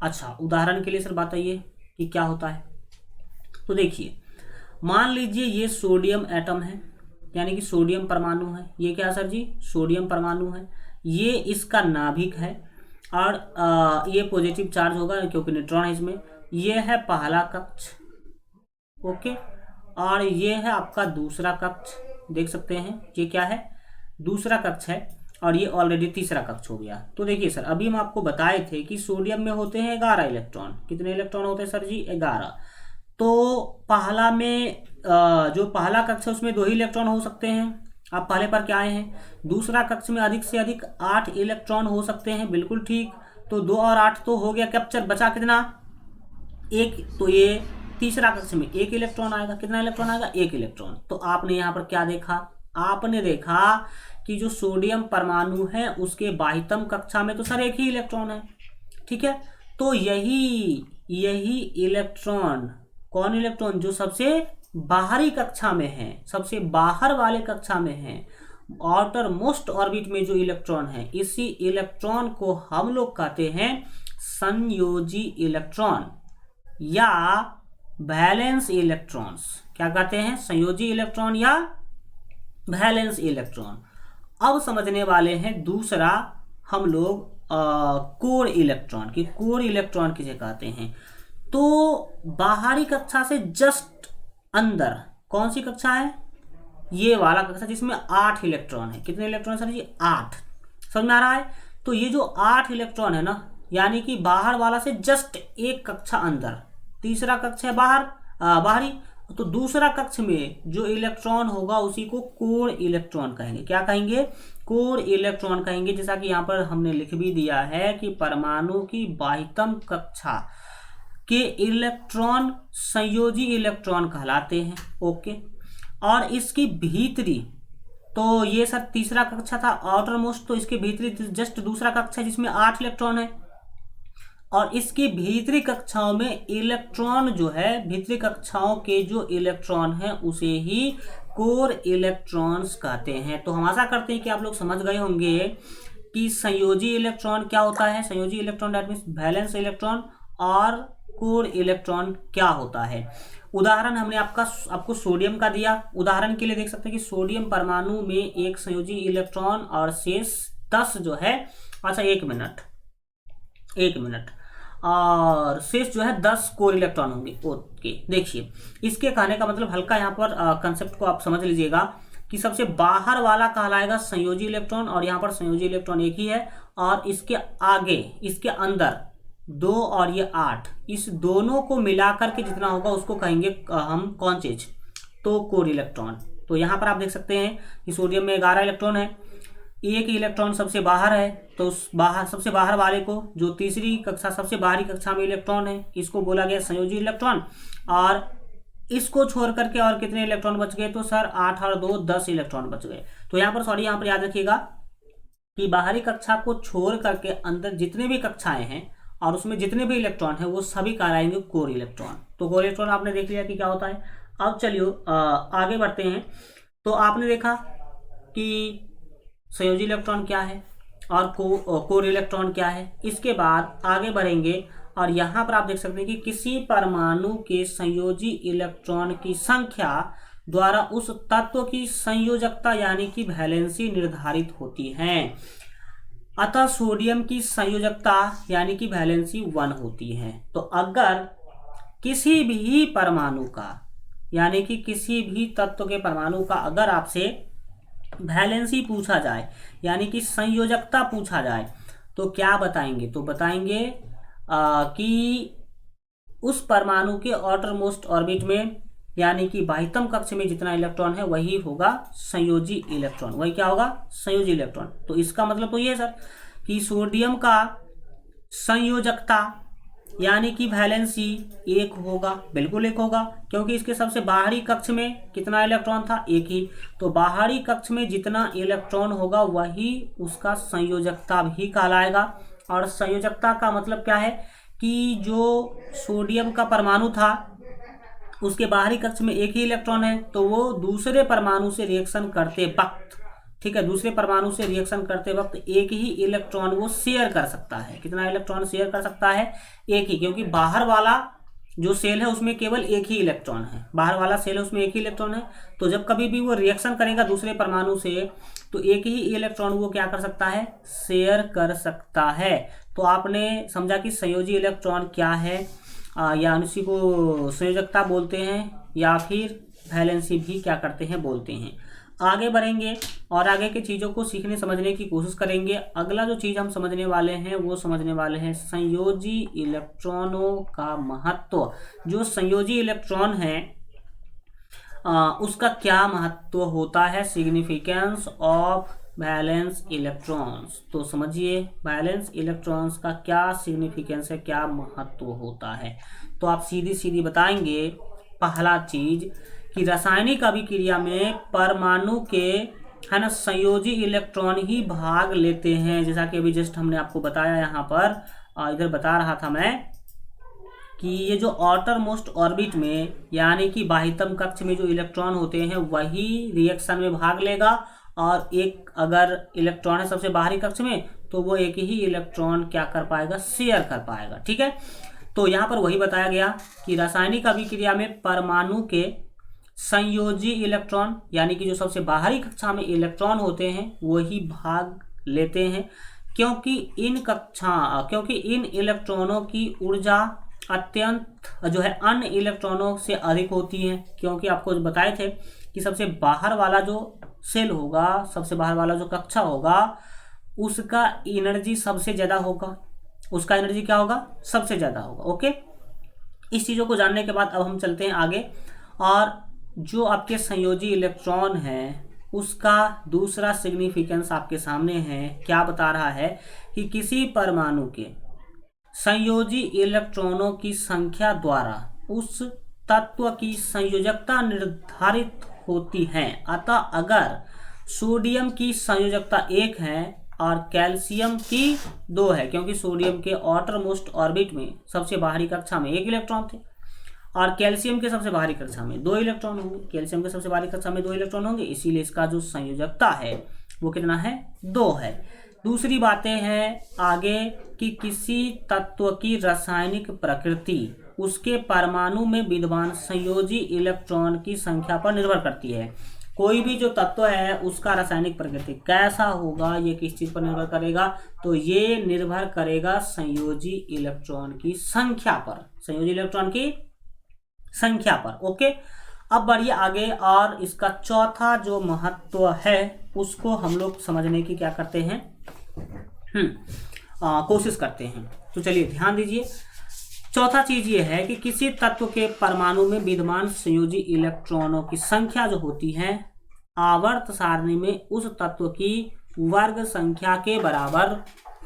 अच्छा, उदाहरण के लिए सर बताइए कि क्या होता है। तो देखिए, मान लीजिए ये सोडियम एटम है, यानी कि सोडियम परमाणु है। ये क्या सर जी? सोडियम परमाणु है। ये इसका नाभिक है और ये पॉजिटिव चार्ज होगा क्योंकि न्यूट्रॉन है इसमें। ये है पहला कक्ष, ओके, और ये है आपका दूसरा कक्ष। देख सकते हैं ये क्या है? दूसरा कक्ष है, और ये ऑलरेडी तीसरा कक्ष हो गया। तो देखिए सर, अभी हम आपको बताए थे कि सोडियम में होते हैं 11 इलेक्ट्रॉन। कितने इलेक्ट्रॉन होते हैं सर जी? 11। तो पहला में जो पहला कक्ष है उसमें 2 ही इलेक्ट्रॉन हो सकते हैं। आप पहले पर क्या आए हैं? दूसरा कक्ष में अधिक से अधिक 8 इलेक्ट्रॉन हो सकते हैं। बिल्कुल ठीक। तो 2 और 8 तो हो गया कैप्चर, बचा कितना? 1। तो ये तीसरा कक्ष में 1 इलेक्ट्रॉन आएगा। कितना इलेक्ट्रॉन आएगा? 1 इलेक्ट्रॉन। तो आपने यहाँ पर क्या देखा? आपने देखा कि जो सोडियम परमाणु है उसके बाह्यतम कक्षा में तो सर 1 ही इलेक्ट्रॉन है। ठीक है, तो यही इलेक्ट्रॉन, कौन इलेक्ट्रॉन? जो सबसे बाहरी कक्षा में है, सबसे बाहर वाले कक्षा में है, आउटर मोस्ट ऑर्बिट में जो इलेक्ट्रॉन है, इसी इलेक्ट्रॉन को हम लोग कहते हैं संयोजी इलेक्ट्रॉन या वैलेंस इलेक्ट्रॉन्स। क्या कहते हैं? संयोजी इलेक्ट्रॉन या वैलेंस इलेक्ट्रॉन। अब समझने वाले हैं दूसरा हम लोग कोर इलेक्ट्रॉन की। कोर इलेक्ट्रॉन किसे कहते हैं? तो बाहरी कक्षा से जस्ट अंदर कौन सी कक्षा है? ये वाला कक्षा जिसमें 8 इलेक्ट्रॉन है। कितने इलेक्ट्रॉन सर जी? 8। समझ में आ रहा है? तो ये जो 8 इलेक्ट्रॉन है ना, यानी कि बाहर वाला से जस्ट एक कक्षा अंदर, तीसरा कक्ष है बाहरी, तो दूसरा कक्ष में जो इलेक्ट्रॉन होगा उसी को कोर इलेक्ट्रॉन कहेंगे। क्या कहेंगे? कोर इलेक्ट्रॉन कहेंगे। जैसा कि यहाँ पर हमने लिख भी दिया है कि परमाणु की बाह्यतम कक्षा के इलेक्ट्रॉन संयोजी इलेक्ट्रॉन कहलाते हैं। ओके, और इसकी भीतरी, तो ये सर तीसरा कक्षा था आउटर मोस्ट, तो इसके भीतरी जस्ट दूसरा कक्षा है जिसमें 8 इलेक्ट्रॉन है, और इसकी भीतरी कक्षाओं में इलेक्ट्रॉन जो है, भीतरी कक्षाओं के जो इलेक्ट्रॉन है उसे ही कोर इलेक्ट्रॉन्स कहते हैं। तो हम आशा करते हैं कि आप लोग समझ गए होंगे कि संयोजी इलेक्ट्रॉन क्या होता है। संयोजी electron that means valence electron, और कोर इलेक्ट्रॉन क्या होता है। उदाहरण हमने आपको सोडियम का दिया। उदाहरण के लिए देख सकते हैं कि सोडियम परमाणु में एक संयोजी इलेक्ट्रॉन और शेष 10 जो है, अच्छा एक मिनट, और शेष जो है 10 कोर इलेक्ट्रॉन होंगे। ओके, देखिए इसके कहने का मतलब हल्का यहाँ पर कंसेप्ट को आप समझ लीजिएगा कि सबसे बाहर वाला कहलाएगा संयोजी इलेक्ट्रॉन, और यहाँ पर संयोजी इलेक्ट्रॉन एक ही है, और इसके आगे, इसके अंदर 2 और ये 8, इस दोनों को मिलाकर के जितना होगा उसको कहेंगे हम कौन चीज? तो कोर इलेक्ट्रॉन। तो यहाँ पर आप देख सकते हैं कि सोडियम में 11 इलेक्ट्रॉन है, एक इलेक्ट्रॉन सबसे बाहर है, तो उस सबसे बाहर वाले को, जो तीसरी कक्षा सबसे बाहरी कक्षा में इलेक्ट्रॉन है, इसको बोला गया संयोजी इलेक्ट्रॉन। और इसको छोड़ करके और कितने इलेक्ट्रॉन बच गए? तो सर 8 और 2 10 इलेक्ट्रॉन बच गए। तो यहाँ पर यहाँ पर याद रखिएगा कि बाहरी कक्षा को छोड़ करके अंदर जितने भी कक्षाएं हैं और उसमें जितने भी इलेक्ट्रॉन हैं वो सभी कहलाएंगे कोर इलेक्ट्रॉन। तो कोर इलेक्ट्रॉन आपने देख लिया कि क्या होता है। अब चलिए आगे बढ़ते हैं। तो आपने देखा कि संयोजी इलेक्ट्रॉन क्या है, और कोर इलेक्ट्रॉन क्या है। इसके बाद आगे बढ़ेंगे और यहाँ पर आप देख सकते हैं कि किसी परमाणु के संयोजी इलेक्ट्रॉन की संख्या द्वारा उस तत्व की संयोजकता यानी कि वैलेंसी निर्धारित होती है। अतः सोडियम की संयोजकता यानी कि वैलेंसी 1 होती है। तो अगर किसी भी परमाणु का यानी कि किसी भी तत्व के परमाणु का अगर आपसे वैलेंसी पूछा जाए यानी कि संयोजकता पूछा जाए तो क्या बताएंगे, तो बताएंगे कि उस परमाणु के आउटर मोस्ट ऑर्बिट में यानी कि बाह्यतम कक्ष में जितना इलेक्ट्रॉन है वही होगा संयोजी इलेक्ट्रॉन। वही क्या होगा, संयोजी इलेक्ट्रॉन। तो इसका मतलब तो ये है सर कि सोडियम का संयोजकता यानी कि वैलेंसी 1 होगा, बिल्कुल 1 होगा, क्योंकि इसके सबसे बाहरी कक्ष में कितना इलेक्ट्रॉन था, 1 ही। तो बाहरी कक्ष में जितना इलेक्ट्रॉन होगा वही उसका संयोजकता भी कहलाएगा। और संयोजकता का मतलब क्या है कि जो सोडियम का परमाणु था उसके बाहरी कक्ष में 1 ही इलेक्ट्रॉन है, तो वो दूसरे परमाणु से रिएक्शन करते वक्त, ठीक है, दूसरे परमाणु से रिएक्शन करते वक्त 1 ही इलेक्ट्रॉन वो शेयर कर सकता है। कितना इलेक्ट्रॉन शेयर कर सकता है, 1 ही, क्योंकि बाहर वाला जो सेल है उसमें केवल 1 ही इलेक्ट्रॉन है। बाहर वाला सेल है उसमें 1 ही इलेक्ट्रॉन है। तो जब कभी भी वो रिएक्शन करेगा दूसरे परमाणु से तो 1 ही इलेक्ट्रॉन वो क्या कर सकता है, शेयर कर सकता है। तो आपने समझा कि संयोजी इलेक्ट्रॉन क्या है, या उसी को संयोजकता बोलते हैं या फिर वैलेंसी भी क्या करते हैं, बोलते हैं। आगे बढ़ेंगे और आगे की चीज़ों को सीखने समझने की कोशिश करेंगे। अगला जो चीज़ हम समझने वाले हैं वो समझने वाले हैं संयोजी इलेक्ट्रॉनों का महत्व। जो संयोजी इलेक्ट्रॉन है उसका क्या महत्व होता है, सिग्निफिकेंस ऑफ वैलेंस इलेक्ट्रॉन्स। तो समझिए वैलेंस इलेक्ट्रॉन्स का क्या सिग्निफिकेंस है, क्या महत्व होता है। तो आप सीधी सीधी बताएंगे पहला चीज कि रासायनिक अभिक्रिया में परमाणु के है ना संयोजी इलेक्ट्रॉन ही भाग लेते हैं। जैसा कि अभी जस्ट हमने आपको बताया, यहाँ पर इधर बता रहा था मैं कि ये जो आउटर मोस्ट ऑर्बिट में यानी कि बाह्यतम कक्ष में जो इलेक्ट्रॉन होते हैं वही रिएक्शन में भाग लेगा, और एक अगर इलेक्ट्रॉन है सबसे बाहरी कक्ष में तो वो 1 ही इलेक्ट्रॉन क्या कर पाएगा, शेयर कर पाएगा। ठीक है, तो यहाँ पर वही बताया गया कि रासायनिक अभिक्रिया में परमाणु के संयोजी इलेक्ट्रॉन यानी कि जो सबसे बाहरी कक्षा में इलेक्ट्रॉन होते हैं वही भाग लेते हैं, क्योंकि इन इलेक्ट्रॉनों की ऊर्जा अत्यंत जो है अन्य इलेक्ट्रॉनों से अधिक होती है। क्योंकि आपको बताए थे कि सबसे बाहर वाला जो सेल होगा, सबसे बाहर वाला जो कक्षा होगा उसका एनर्जी सबसे ज़्यादा होगा, उसका एनर्जी क्या होगा, सबसे ज़्यादा होगा। ओके, इस चीज़ों को जानने के बाद अब हम चलते हैं आगे, और जो आपके संयोजी इलेक्ट्रॉन है उसका दूसरा सिग्निफिकेंस आपके सामने है। क्या बता रहा है कि किसी परमाणु के संयोजी इलेक्ट्रॉनों की संख्या द्वारा उस तत्व की संयोजकता निर्धारित होती है। अतः अगर सोडियम की संयोजकता 1 है और कैल्शियम की 2 है, क्योंकि सोडियम के आउटर मोस्ट ऑर्बिट में सबसे बाहरी कक्षा में 1 इलेक्ट्रॉन थे और कैल्शियम के सबसे बाहरी कक्षा में 2 इलेक्ट्रॉन होंगे। कैल्शियम के सबसे बाहरी कक्षा में 2 इलेक्ट्रॉन होंगे, इसीलिए इसका जो संयोजकता है वो कितना है, 2 है। दूसरी बातें हैं आगे कि किसी तत्व की रासायनिक प्रकृति उसके परमाणु में विद्यमान संयोजी इलेक्ट्रॉन की संख्या पर निर्भर करती है। कोई भी जो तत्व है उसका रासायनिक प्रकृति कैसा होगा, ये किस चीज पर निर्भर करेगा, तो ये निर्भर करेगा संयोजी इलेक्ट्रॉन की संख्या पर, संयोजी इलेक्ट्रॉन की संख्या पर। ओके, अब बढ़िए आगे, और इसका चौथा जो महत्व है उसको हम लोग समझने की क्या करते हैं, कोशिश करते हैं। तो चलिए ध्यान दीजिए, चौथा चीज ये है कि किसी तत्व के परमाणु में विद्यमान संयोजी इलेक्ट्रॉनों की संख्या जो होती है आवर्त सारणी में उस तत्व की वर्ग संख्या के बराबर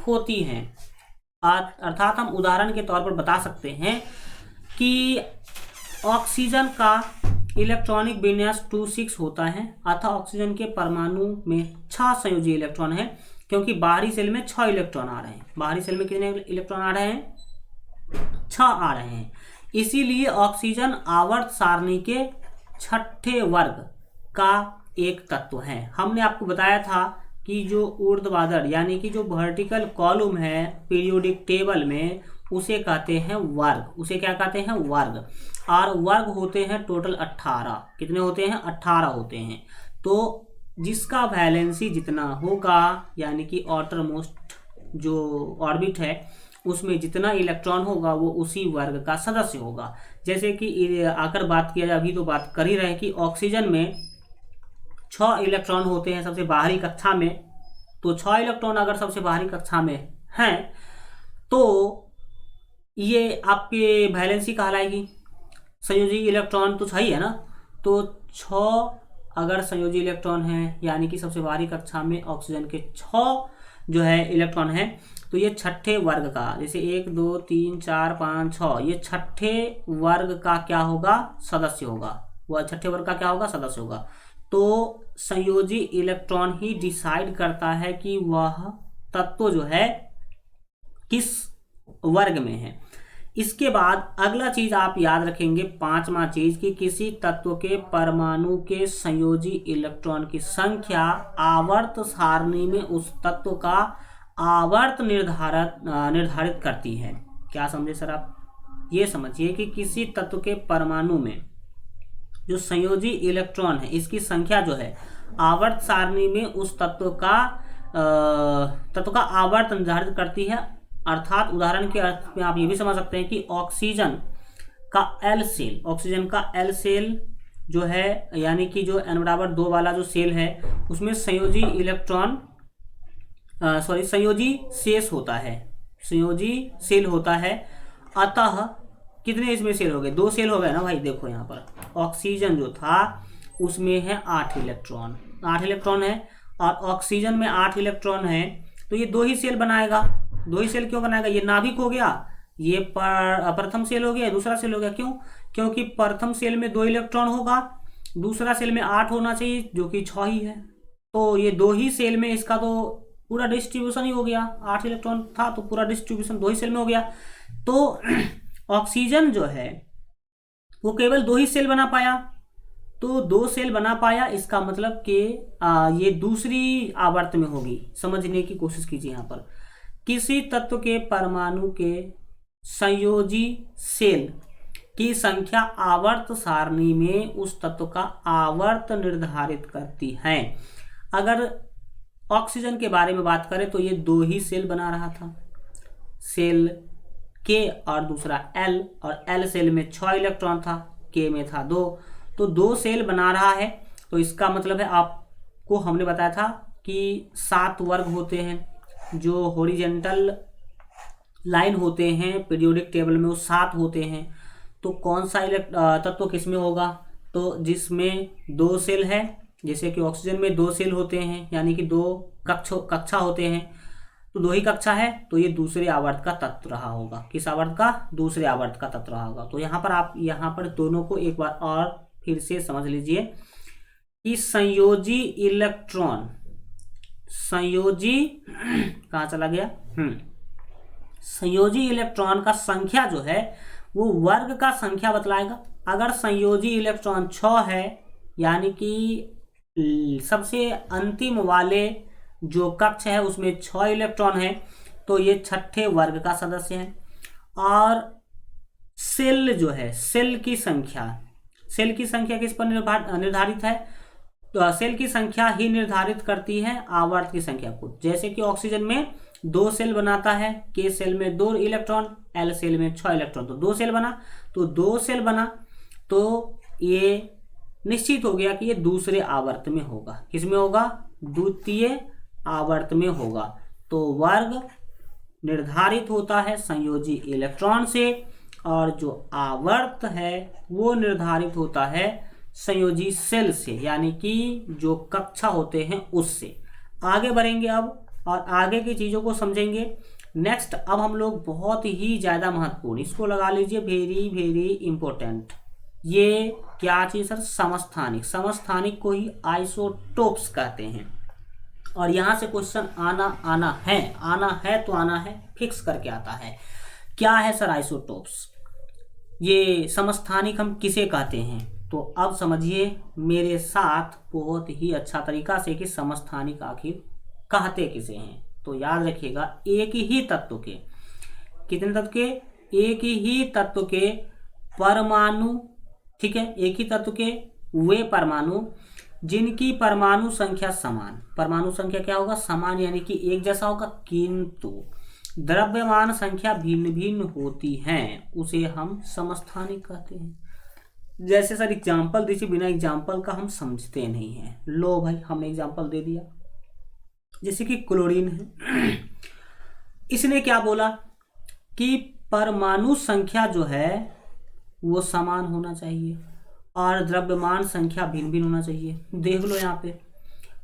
होती है। अर्थात हम उदाहरण के तौर पर बता सकते हैं कि ऑक्सीजन का इलेक्ट्रॉनिक विन्यास 2,6 होता है, अतः ऑक्सीजन के परमाणु में 6 संयोजी इलेक्ट्रॉन है, क्योंकि बाहरी सेल में 6 इलेक्ट्रॉन आ रहे हैं। बाहरी सेल में कितने इलेक्ट्रॉन आ रहे हैं, 6 आ रहे हैं। इसीलिए ऑक्सीजन आवर्त सारणी के 6ठे वर्ग का एक तत्व है। हमने आपको बताया था कि जो ऊर्ध्वाधर यानी कि जो वर्टिकल कॉलम है पीरियोडिक टेबल में, उसे कहते हैं वर्ग। उसे क्या कहते हैं? वर्ग। और वर्ग होते हैं टोटल 18। कितने होते हैं? 18 होते हैं। तो जिसका वैलेंसी जितना होगा, यानी कि आउटर मोस्ट जो ऑर्बिट है उसमें जितना इलेक्ट्रॉन होगा वो उसी वर्ग का सदस्य होगा। जैसे कि आकर बात किया जाए, अभी तो बात कर ही रहे कि ऑक्सीजन में 6 इलेक्ट्रॉन होते हैं सबसे बाहरी कक्षा में। तो 6 इलेक्ट्रॉन अगर सबसे बाहरी कक्षा में हैं तो ये आपके वैलेंसी कहलाएगी। संयोजी इलेक्ट्रॉन तो 6 ही है ना, तो 6 अगर संयोजी इलेक्ट्रॉन है यानी कि सबसे बाहरी कक्षा में ऑक्सीजन के 6 जो है इलेक्ट्रॉन है, तो ये छठे वर्ग का, जैसे 1 2 3 4 5 6, ये छठे वर्ग का क्या होगा? सदस्य होगा। वह छठे वर्ग का क्या होगा? सदस्य होगा। तो संयोजी इलेक्ट्रॉन ही डिसाइड करता है कि वह तत्व जो है किस वर्ग में है। इसके बाद अगला चीज आप याद रखेंगे, 5वां चीज, कि किसी तत्व के परमाणु के संयोजी इलेक्ट्रॉन की संख्या आवर्त सारणी में उस तत्व का आवर्त निर्धारित करती है। क्या समझे सर आप? ये समझिए कि किसी तत्व के परमाणु में जो संयोजी इलेक्ट्रॉन है इसकी संख्या जो है आवर्त सारणी में उस तत्व का आवर्त निर्धारित करती है। अर्थात उदाहरण के अर्थ में आप ये भी समझ सकते हैं कि ऑक्सीजन का एल सेल जो है, यानी कि जो n=2 वाला जो सेल है उसमें संयोजी शेष होता है, संयोजी सेल होता है। अतः कितने इसमें सेल हो गए? 2 सेल हो गए ना भाई। देखो यहाँ पर ऑक्सीजन जो था उसमें है 8 इलेक्ट्रॉन है, और ऑक्सीजन में 8 इलेक्ट्रॉन है तो ये 2 ही सेल बनाएगा। 2 ही सेल क्यों बनाएगा? ये नाभिक हो गया, ये प्रथम सेल हो गया, दूसरा सेल हो गया। क्यों? क्योंकि प्रथम सेल में 2 इलेक्ट्रॉन होगा, दूसरा सेल में 8 होना चाहिए जो कि 6 ही है। तो ये 2 ही सेल में इसका तो पूरा डिस्ट्रीब्यूशन ही हो गया। 8 इलेक्ट्रॉन था तो पूरा डिस्ट्रीब्यूशन 2 ही सेल में हो गया। तो ऑक्सीजन जो है वो केवल 2 ही सेल बना पाया। तो 2 सेल बना पाया, इसका मतलब कि ये दूसरी आवर्त में होगी। समझने की कोशिश कीजिए। यहाँ पर किसी तत्व के परमाणु के संयोजी सेल की संख्या आवर्त सारणी में उस तत्व का आवर्त निर्धारित करती है। अगर ऑक्सीजन के बारे में बात करें तो ये 2 ही सेल बना रहा था, सेल के और दूसरा एल, और एल सेल में 6 इलेक्ट्रॉन था, के में था 2, तो 2 सेल बना रहा है। तो इसका मतलब है, आपको हमने बताया था कि 7 वर्ग होते हैं, जो हॉरिजॉन्टल लाइन होते हैं पीरियोडिक टेबल में वो 7 होते हैं। तो कौन सा तत्व किसमें होगा? तो जिसमें 2 सेल है, जैसे कि ऑक्सीजन में 2 सेल होते हैं यानी कि 2 कक्षा होते हैं, तो 2 ही कक्षा है, तो ये दूसरे आवर्त का तत्व रहा होगा। किस आवर्त का? दूसरे आवर्त का तत्व रहा होगा। तो यहाँ पर आप दोनों को एक बार और फिर से समझ लीजिए कि संयोजी इलेक्ट्रॉन, कहाँ चला गया? संयोजी इलेक्ट्रॉन का संख्या जो है वो वर्ग का संख्या बतलाएगा। अगर संयोजी इलेक्ट्रॉन 6 है यानी कि सबसे अंतिम वाले जो कक्ष है उसमें 6 इलेक्ट्रॉन है, तो ये छठे वर्ग का सदस्य है। और सेल जो है, सेल की संख्या किस पर निर्धारित है? तो सेल की संख्या ही निर्धारित करती है आवर्त की संख्या को। जैसे कि ऑक्सीजन में 2 सेल बनाता है, के सेल में 2 इलेक्ट्रॉन, एल सेल में 6 इलेक्ट्रॉन, तो 2 सेल बना। तो 2 सेल बना तो ये निश्चित हो गया कि ये दूसरे आवर्त में होगा। किसमें होगा? द्वितीय आवर्त में होगा। तो वर्ग निर्धारित होता है संयोजी इलेक्ट्रॉन से, और जो आवर्त है वो निर्धारित होता है संयोजी सेल से, यानी कि जो कक्षा होते हैं उससे। आगे बढ़ेंगे अब और आगे की चीज़ों को समझेंगे। नेक्स्ट अब हम लोग बहुत ही ज़्यादा महत्वपूर्ण, इसको लगा लीजिए वेरी वेरी इंपॉर्टेंट। ये क्या चीज़ सर? समस्थानिक को ही आइसोटोप्स कहते हैं। और यहाँ से क्वेश्चन आना है तो आना है, फिक्स करके आता है। क्या है सर आइसोटोप्स? ये समस्थानिक हम किसे कहते हैं? तो अब समझिए मेरे साथ बहुत ही अच्छा तरीका से कि समस्थानिक आखिर कहते किसे हैं? तो याद रखिएगा, एक ही तत्व के, कितने तत्व के? एक ही तत्व के परमाणु, ठीक है, एक ही तत्व के वे परमाणु जिनकी परमाणु संख्या समान, परमाणु संख्या क्या होगा? समान, यानी कि एक जैसा होगा, किंतु द्रव्यमान संख्या भिन्न भिन्न होती हैं, उसे हम समस्थानिक कहते हैं। जैसे सर एग्जाम्पल दीजिए, बिना एग्जाम्पल का हम समझते नहीं हैं। लो भाई, हमने एग्जाम्पल दे दिया, जैसे कि क्लोरीन है, इसने क्या बोला कि परमाणु संख्या जो है वो समान होना चाहिए और द्रव्यमान संख्या भिन्न भिन्न होना चाहिए। देख लो यहाँ पे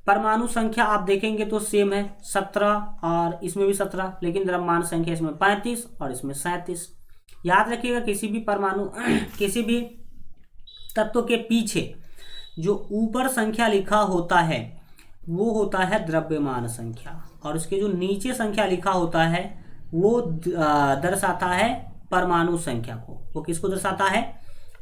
परमाणु संख्या आप देखेंगे तो सेम है, 17 और इसमें भी 17, लेकिन द्रव्यमान संख्या इसमें 35 और इसमें 37। याद रखिएगा, किसी भी परमाणु किसी भी तत्व के पीछे जो ऊपर संख्या लिखा होता है वो होता है द्रव्यमान संख्या, और उसके जो नीचे संख्या लिखा होता है वो दर्शाता है परमाणु संख्या को। वो किसको दर्शाता है?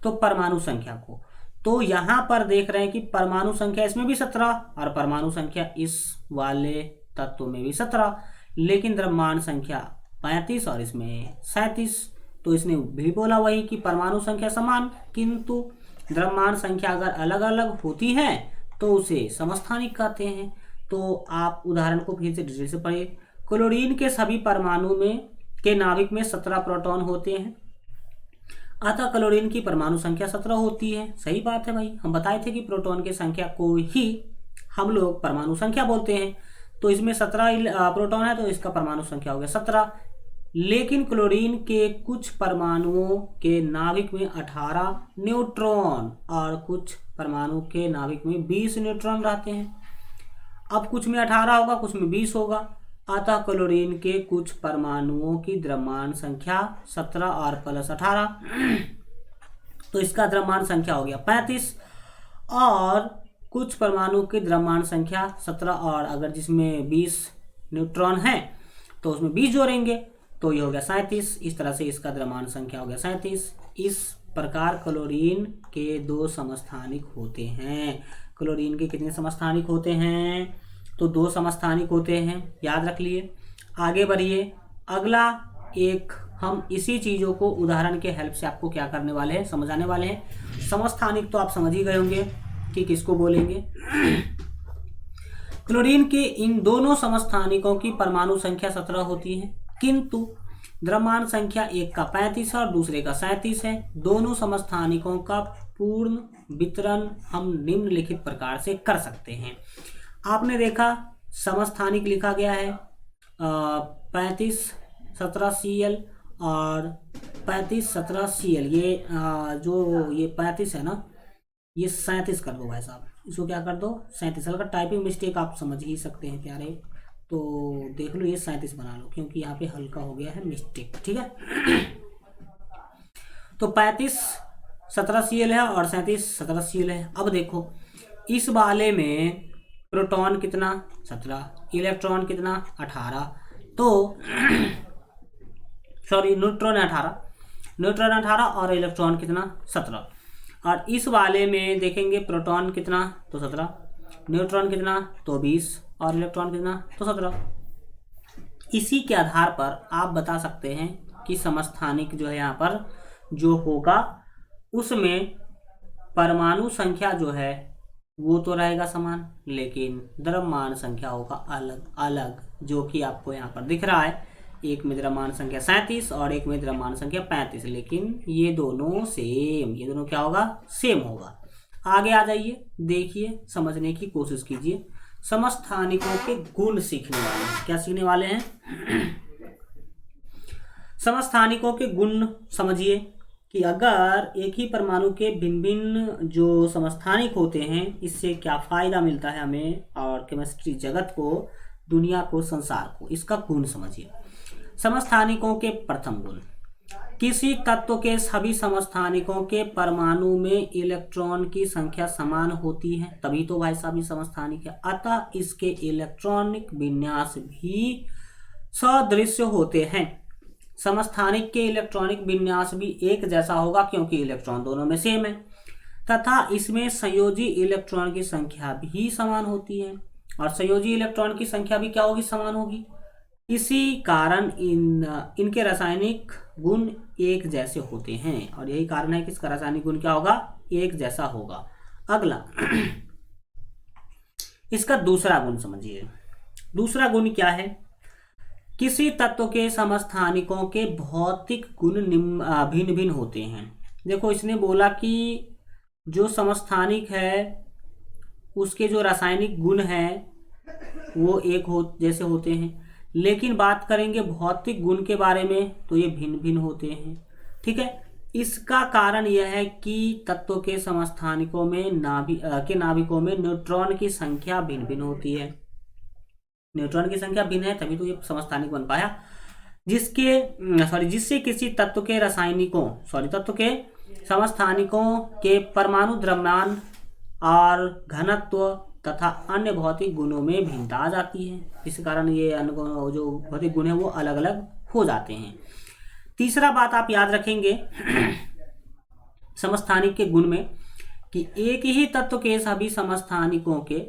तो परमाणु संख्या को। तो यहां पर देख रहे हैं कि परमाणु संख्या इसमें भी 17 और परमाणु संख्या इस वाले तत्व में भी 17, लेकिन द्रव्यमान संख्या 35 और इसमें 37। तो इसने भी बोला वही कि परमाणु संख्या समान, किंतु द्रव्यमान संख्या अगर अलग अलग होती है तो उसे समस्थानिक कहते हैं। तो आप उदाहरण को फिर से डिटेल से पढ़िए। क्लोरीन के सभी परमाणु में के नाभिक में 17 प्रोटॉन होते हैं, अतः क्लोरीन की परमाणु संख्या 17 होती है। सही बात है भाई, हम बताए थे कि प्रोटॉन की संख्या को ही हम लोग परमाणु संख्या बोलते हैं। तो इसमें 17 प्रोटॉन है तो इसका परमाणु संख्या हो गया 17। लेकिन क्लोरीन के कुछ परमाणुओं के नाभिक में 18 न्यूट्रॉन और कुछ परमाणु के नाभिक में 20 न्यूट्रॉन रहते हैं। अब कुछ में 18 होगा, कुछ में 20 होगा, अतः क्लोरीन के कुछ परमाणुओं की द्रव्यमान संख्या 17 और प्लस 18, तो इसका द्रव्यमान संख्या हो गया 35, और कुछ परमाणु की द्रव्यमान संख्या 17 और अगर जिसमें 20 न्यूट्रॉन है तो उसमें 20 जोड़ेंगे तो ये हो गया 37। इस तरह से इसका द्रव्यमान संख्या हो गया 37। इस प्रकार क्लोरीन के 2 समस्थानिक होते हैं। क्लोरीन के कितने समस्थानिक होते हैं? तो 2 समस्थानिक होते हैं, याद रख लिए। आगे बढ़िए, अगला एक हम इसी चीज़ों को उदाहरण के हेल्प से आपको क्या करने वाले हैं, समझाने वाले हैं। समस्थानिक तो आप समझ ही गए होंगे कि किसको बोलेंगे। क्लोरीन के इन दोनों समस्थानिकों की परमाणु संख्या 17 होती है, किंतु द्रव्यमान संख्या एक का 35 और दूसरे का 37 है। दोनों समस्थानिकों का पूर्ण वितरण हम निम्नलिखित प्रकार से कर सकते हैं। आपने देखा समस्थानिक लिखा गया है 35 17 Cl और 35 17 Cl। ये जो ये 35 है ना, ये 37 कर दो भाई साहब, इसको क्या कर दो 37। अगर टाइपिंग मिस्टेक आप समझ ही सकते हैं प्यारे, तो देख लो ये 37 बना लो, क्योंकि यहाँ पे हल्का हो गया है मिस्टेक, ठीक है। तो 35 17 Cl है और 37 17 Cl है। अब देखो इस वाले में प्रोटॉन कितना 17, इलेक्ट्रॉन कितना 18, तो सॉरी न्यूट्रॉन 18 और इलेक्ट्रॉन कितना 17। और इस वाले में देखेंगे प्रोटॉन कितना तो 17, न्यूट्रॉन कितना तो 20 और इलेक्ट्रॉन कितना तो 17। इसी के आधार पर आप बता सकते हैं कि समस्थानिक जो है यहाँ पर जो होगा उसमें परमाणु संख्या जो है वो तो रहेगा समान, लेकिन द्रव्यमान संख्या होगा अलग अलग, जो कि आपको यहाँ पर दिख रहा है। एक में द्रव्यमान संख्या 37 और एक में द्रव्यमान संख्या 35, लेकिन ये दोनों सेम, ये दोनों क्या होगा सेम होगा। आगे आ जाइए, देखिए समझने की कोशिश कीजिए। समस्थानिकों के गुण सीखने वाले हैं। क्या सीखने वाले हैं? समस्थानिकों के गुण समझिए कि अगर एक ही परमाणु के भिन्न भिन्न जो समस्थानिक होते हैं इससे क्या फायदा मिलता है हमें और केमिस्ट्री जगत को, दुनिया को, संसार को, इसका गुण समझिए। समस्थानिकों के प्रथम गुण, किसी तत्व के सभी समस्थानिकों के परमाणु में इलेक्ट्रॉन की संख्या समान होती है, तभी तो भाई साहब समस्थानिक है। अतः इसके इलेक्ट्रॉनिक विन्यास भी सदृश होते हैं। समस्थानिक के इलेक्ट्रॉनिक विन्यास भी एक जैसा होगा क्योंकि इलेक्ट्रॉन दोनों में सेम है, तथा इसमें संयोजी इलेक्ट्रॉन की संख्या भी समान होती है। और संयोजी इलेक्ट्रॉन की संख्या भी क्या होगी, समान होगी। इसी कारण इनके रासायनिक गुण एक जैसे होते हैं और यही कारण है कि इसका रासायनिक गुण क्या होगा, एक जैसा होगा। अगला इसका दूसरा गुण समझिए। दूसरा गुण क्या है, किसी तत्व के समस्थानिकों के भौतिक गुण भिन्न भिन्न होते हैं। देखो इसने बोला कि जो समस्थानिक है उसके जो रासायनिक गुण हैं वो एक जैसे होते हैं, लेकिन बात करेंगे भौतिक गुण के बारे में तो ये भिन्न भिन्न होते हैं। ठीक है, इसका कारण यह है कि तत्व के समस्थानिकों में नाभिकों में न्यूट्रॉन की संख्या भिन्न भिन्न होती है। न्यूट्रॉन की संख्या भिन्न है तभी तो ये समस्थानिक बन पाया, जिससे किसी तत्व के समस्थानिकों के परमाणु द्रव्यमान और घनत्व तथा अन्य भौतिक गुणों में भिन्नता आ जाती है। इस कारण ये जो भौतिक गुण है वो अलग अलग हो जाते हैं। तीसरा बात आप याद रखेंगे समस्थानिक के गुण में कि एक ही तत्व के सभी समस्थानिकों के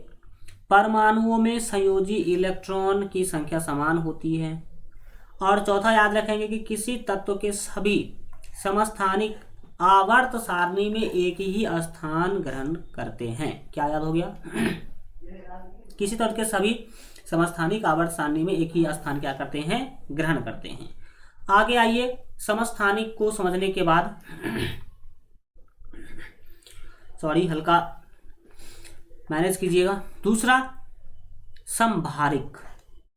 परमाणुओं में संयोजी इलेक्ट्रॉन की संख्या समान होती है। और चौथा याद रखेंगे कि किसी तत्व के सभी समस्थानिक आवर्त सारणी में एक ही स्थान ग्रहण करते हैं। क्या याद हो गया, किसी तत्व के सभी समस्थानिक आवर्त सारणी में एक ही स्थान क्या करते हैं, ग्रहण करते हैं। आगे आइए, समस्थानिक को समझने के बाद हल्का मैनेज कीजिएगा। दूसरा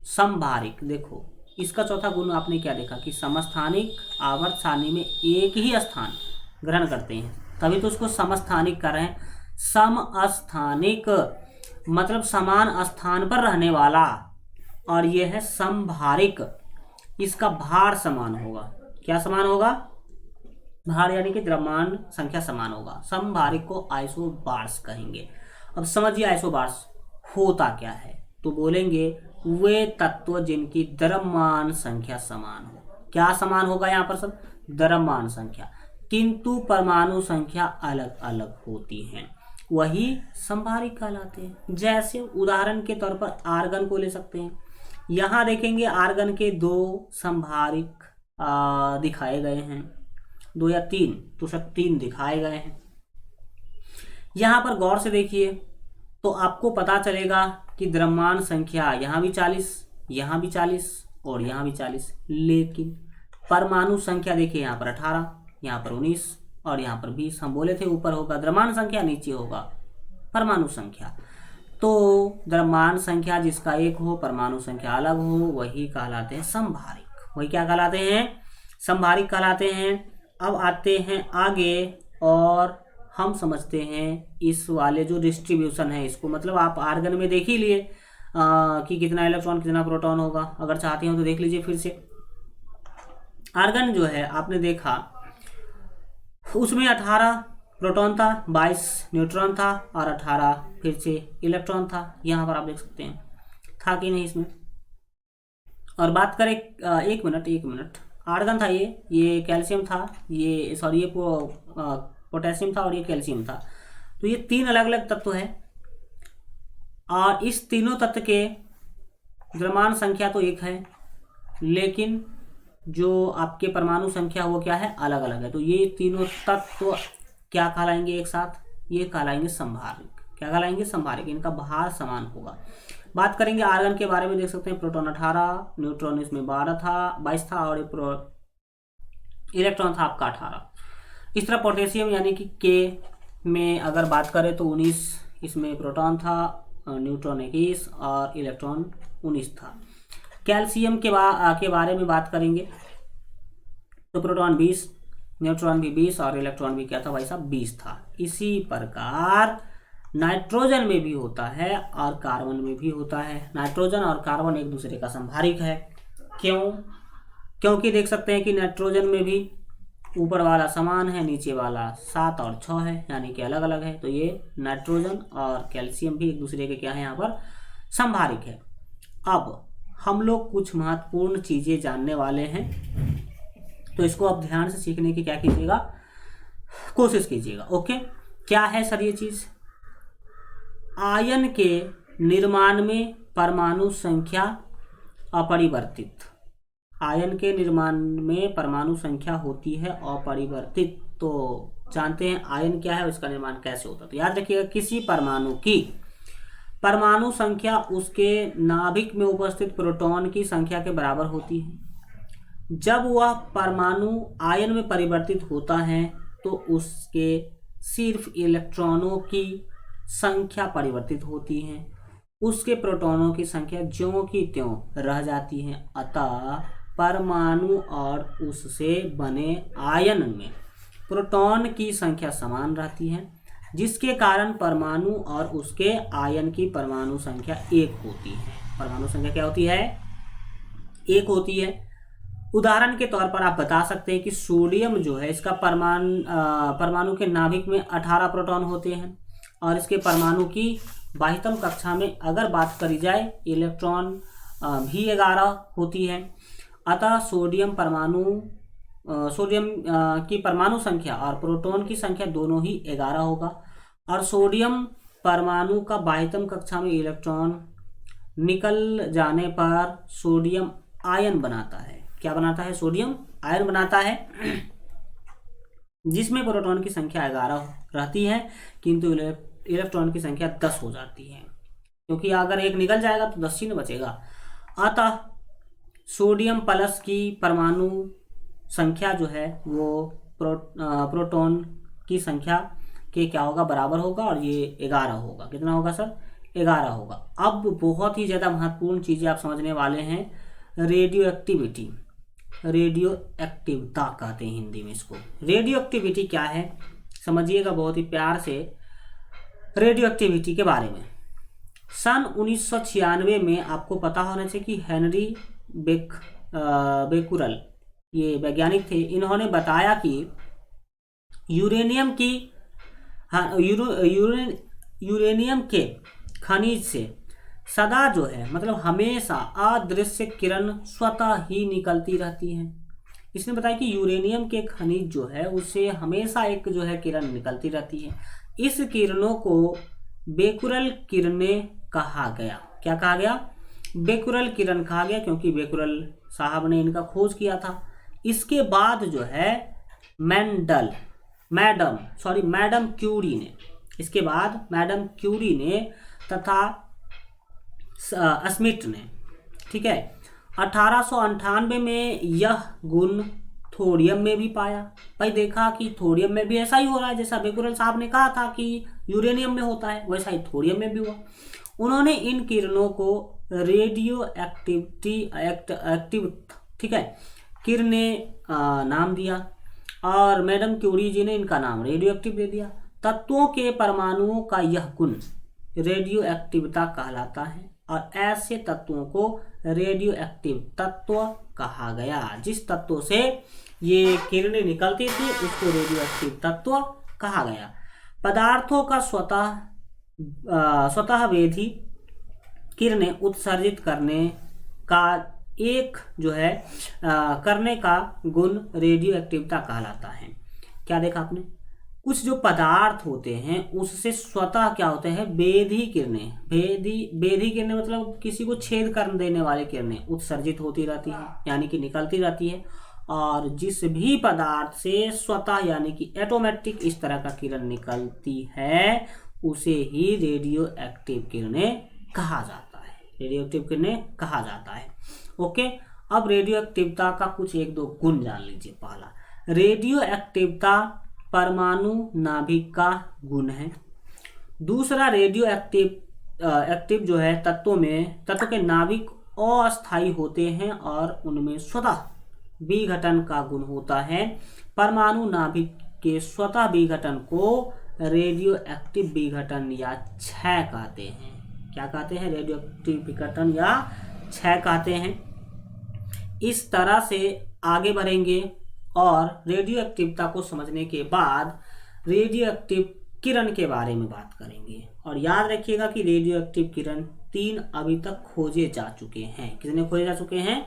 संभारिक देखो इसका चौथा गुण आपने क्या देखा कि समस्थानिक आवर्त सारणी में एक ही स्थान ग्रहण करते हैं, तभी तो उसको समस्थानिक कर रहे हैं। समस्थानिक मतलब समान स्थान पर रहने वाला, और यह है संभारिक, इसका भार समान होगा। क्या समान होगा, भार यानी कि द्रव्यमान संख्या समान होगा। संभारिक को आइसोबार्स कहेंगे। अब समझिए आइसोबार्स होता क्या है, तो बोलेंगे वे तत्व जिनकी द्रव्यमान संख्या समान हो। क्या समान होगा यहाँ पर सब, द्रव्यमान संख्या, किंतु परमाणु संख्या अलग अलग होती है, वही संभारिक कहलाते हैं। जैसे उदाहरण के तौर पर आर्गन को ले सकते हैं। यहाँ देखेंगे आर्गन के दो संभारिक दिखाए गए हैं, 2 या 3, तो सब 3 दिखाए गए हैं। यहाँ पर गौर से देखिए तो आपको पता चलेगा कि द्रव्यमान संख्या यहाँ भी 40, यहाँ भी 40 और यहाँ भी 40, लेकिन परमाणु संख्या देखिए यहाँ पर 18, यहाँ पर 19 और यहाँ पर 20। हम बोले थे ऊपर होगा द्रव्यमान संख्या, नीचे होगा परमाणु संख्या। तो द्रव्यमान संख्या जिसका एक हो, परमाणु संख्या अलग हो, वही कहलाते हैं संभारिक। वही क्या कहलाते हैं, संभारिक कहलाते हैं। अब आते हैं आगे और हम समझते हैं इस वाले जो डिस्ट्रीब्यूशन है इसको, मतलब आप आर्गन में देख ही लिए कि कितना इलेक्ट्रॉन कितना प्रोटॉन होगा। अगर चाहते हो तो देख लीजिए फिर से। आर्गन जो है आपने देखा उसमें 18 प्रोटॉन था, 22 न्यूट्रॉन था और 18 फिर से इलेक्ट्रॉन था। यहाँ पर आप देख सकते हैं था कि नहीं इसमें। और बात करें एक मिनट आर्गन था, ये कैल्शियम था, ये पोटेशियम था और ये कैल्शियम था। तो ये 3 अलग अलग तत्व है और इस तीनों तत्व के द्रव्यमान संख्या तो एक है, लेकिन जो आपके परमाणु संख्या वो क्या है, अलग अलग है। तो ये तीनों तत्व क्या कहलाएंगे एक साथ, ये कहलाएंगे संभारिक। क्या कहलाएंगे, संभारिक। इनका भार समान होगा। बात करेंगे आर्गन के बारे में, देख सकते हैं प्रोटॉन 18, न्यूट्रॉन इसमें 22 था और इलेक्ट्रॉन था आपका 18। इस तरह पोटेशियम यानी कि के में अगर बात करें तो 19 इसमें प्रोटॉन था, न्यूट्रॉन 21 और इलेक्ट्रॉन 19 था। कैल्शियम के बारे में बात करेंगे तो प्रोटॉन 20, न्यूट्रॉन भी 20 और इलेक्ट्रॉन भी क्या था भाई साहब, 20 था। इसी प्रकार नाइट्रोजन में भी होता है और कार्बन में भी होता है। नाइट्रोजन और कार्बन एक दूसरे का संभारिक है। क्योंकि देख सकते हैं कि नाइट्रोजन में भी ऊपर वाला समान है, नीचे वाला 7 और 6 है, यानी कि अलग अलग है। तो ये नाइट्रोजन और कैल्शियम भी एक दूसरे के क्या है, यहाँ पर संभारिक है। अब हम लोग कुछ महत्वपूर्ण चीजें जानने वाले हैं, तो इसको अब ध्यान से सीखने की क्या कीजिएगा, कोशिश कीजिएगा। ओके, क्या है सर ये चीज, आयन के निर्माण में परमाणु संख्या अपरिवर्तित। आयन के निर्माण में परमाणु संख्या होती है अपरिवर्तित। तो जानते हैं आयन क्या है और इसका निर्माण कैसे होता है। तो याद रखिएगा, किसी परमाणु की परमाणु संख्या उसके नाभिक में उपस्थित प्रोटॉन की संख्या के बराबर होती है। जब वह परमाणु आयन में परिवर्तित होता है तो उसके सिर्फ इलेक्ट्रॉनों की संख्या परिवर्तित होती है, उसके प्रोटॉनों की संख्या ज्यों की त्यों रह जाती है। अतः परमाणु और उससे बने आयन में प्रोटॉन की संख्या समान रहती है, जिसके कारण परमाणु और उसके आयन की परमाणु संख्या एक होती है। परमाणु संख्या क्या होती है? एक होती है। उदाहरण के तौर पर आप बता सकते हैं कि सोडियम जो है, इसका परमाणु के नाभिक में 18 प्रोटॉन होते हैं और इसके परमाणु की बाह्यतम कक्षा में अगर बात करी जाए इलेक्ट्रॉन भी 11 होती है। अतः सोडियम की परमाणु संख्या और प्रोटॉन की संख्या दोनों ही 11 होगा। और सोडियम परमाणु का बाह्यतम कक्षा में इलेक्ट्रॉन निकल जाने पर सोडियम आयन बनाता है। क्या बनाता है? सोडियम आयन बनाता है, जिसमें प्रोटॉन की संख्या 11 रहती है किंतु इलेक्ट्रॉन की संख्या 10 हो जाती है, क्योंकि अगर एक निकल जाएगा तो 10 ही न बचेगा। अतः सोडियम प्लस की परमाणु संख्या जो है वो प्रोटॉन की संख्या के क्या होगा? बराबर होगा, और ये 11 होगा। कितना होगा सर? 11 होगा। अब बहुत ही ज़्यादा महत्वपूर्ण चीज़ें आप समझने वाले हैं। रेडियो एक्टिविटी, रेडियो एक्टिवता कहते हैं हिंदी में इसको। रेडियो एक्टिविटी क्या है समझिएगा बहुत ही प्यार से। रेडियो एक्टिविटी के बारे में सन 1996 में आपको पता होना चाहिए कि हेनरी बेकुरल, ये वैज्ञानिक थे, इन्होंने बताया कि यूरेनियम के खनिज से सदा जो है, मतलब हमेशा अदृश्य किरण स्वतः ही निकलती रहती है। इसने बताया कि यूरेनियम के खनिज जो है उससे हमेशा एक जो है किरण निकलती रहती है। इस किरणों को बेकुरल किरणें कहा गया। क्या कहा गया? बेकुरल किरण कहा गया, क्योंकि बेकुरल साहब ने इनका खोज किया था। इसके बाद जो है मैडम क्यूरी ने, इसके बाद मैडम क्यूरी ने तथा स्मिथ ने, ठीक है, 1898 में यह गुण थोडियम में भी पाया। भाई देखा कि थोडियम में भी ऐसा ही हो रहा है, जैसा बेकुरल साहब ने कहा था कि यूरेनियम में होता है, वैसा ही थोडियम में भी हुआ। उन्होंने इन किरणों को रेडियो एक्टिव, ठीक है, किरणें नाम दिया, और मैडम क्यूरी जी ने इनका नाम रेडियो एक्टिव दे दिया। तत्वों के परमाणुओं का यह गुण रेडियो एक्टिविता कहलाता है, और ऐसे तत्वों को रेडियो एक्टिव तत्व कहा गया। जिस तत्व से ये किरणें निकलती थी उसको रेडियो एक्टिव तत्व कहा गया। पदार्थों का स्वतःवेधी किरणें उत्सर्जित करने का एक जो है करने का गुण रेडियो एक्टिविता कहलाता है। क्या देखा आपने? कुछ जो पदार्थ होते हैं उससे स्वतः क्या होते हैं? बेधी किरणें, बेधी किरणें मतलब किसी को छेद कर देने वाली किरणें उत्सर्जित होती रहती हैं, यानी कि निकलती रहती है। और जिस भी पदार्थ से स्वतः यानी कि ऑटोमेटिक इस तरह का किरण निकलती है उसे ही रेडियो एक्टिव किरणें कहा जाता है। रेडियो एक्टिव किरणें कहा जाता है। ओके, अब रेडियो एक्टिवता का कुछ एक दो गुण जान लीजिए। पहला, रेडियो एक्टिवता परमाणु नाभिक का गुण है। दूसरा, रेडियो एक्टिव जो है तत्व के नाभिक अस्थायी होते हैं और उनमें स्वतः विघटन का गुण होता है। परमाणु नाभिक के स्वतः विघटन को रेडियो एक्टिव विघटन या क्षय कहते हैं। क्या कहते हैं? रेडियो एक्टिव विघटन या क्षय कहते हैं। इस तरह से आगे बढ़ेंगे और रेडियो एक्टिवता को समझने के बाद रेडियो एक्टिव किरण के बारे में बात करेंगे। और याद रखिएगा कि रेडियो एक्टिव किरण 3 अभी तक खोजे जा चुके हैं। कितने खोजे जा चुके हैं?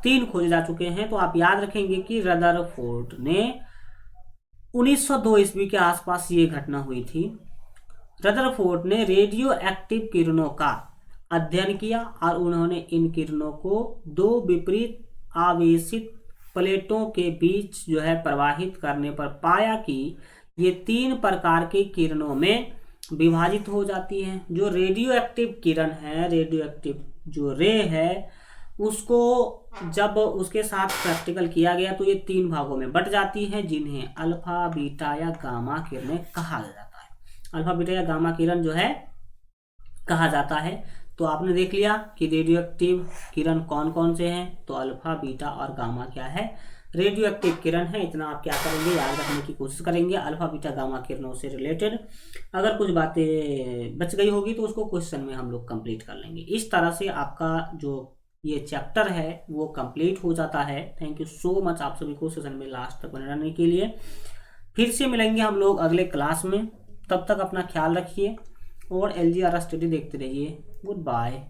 3 खोजे जा चुके हैं। तो आप याद रखेंगे कि रदरफोर्ड ने 1902 ईस्वी के आसपास ये घटना हुई थी। रदरफोर्ड ने रेडियो एक्टिव किरणों का अध्ययन किया और उन्होंने इन किरणों को दो विपरीत आवेशित प्लेटों के बीच जो है प्रवाहित करने पर पाया कि ये 3 प्रकार की किरणों में विभाजित हो जाती हैं। जो रेडियो एक्टिव किरण है, रेडियो एक्टिव जो रे है, उसको जब उसके साथ प्रैक्टिकल किया गया तो ये 3 भागों में बट जाती हैं, जिन्हें अल्फा, बीटा या गामा किरणें कहा जाता है। अल्फा, बीटा या गामा किरण जो है कहा जाता है। तो आपने देख लिया कि रेडियो एक्टिव किरण कौन कौन से हैं, तो अल्फा, बीटा और गामा क्या है, रेडियो एक्टिव किरण है। इतना आप क्या करेंगे, याद रखने की कोशिश करेंगे अल्फा, बीटा, गामा किरणों से रिलेटेड। अगर कुछ बातें बच गई होगी तो उसको क्वेश्चन में हम लोग कंप्लीट कर लेंगे। इस तरह से आपका जो ये चैप्टर है वो कंप्लीट हो जाता है। थैंक यू सो मच आप सभी को सेशन में लास्ट तक बने रहने के लिए। फिर से मिलेंगे हम लोग अगले क्लास में। तब तक अपना ख्याल रखिए और LGR स्टडी देखते रहिए। Good bye.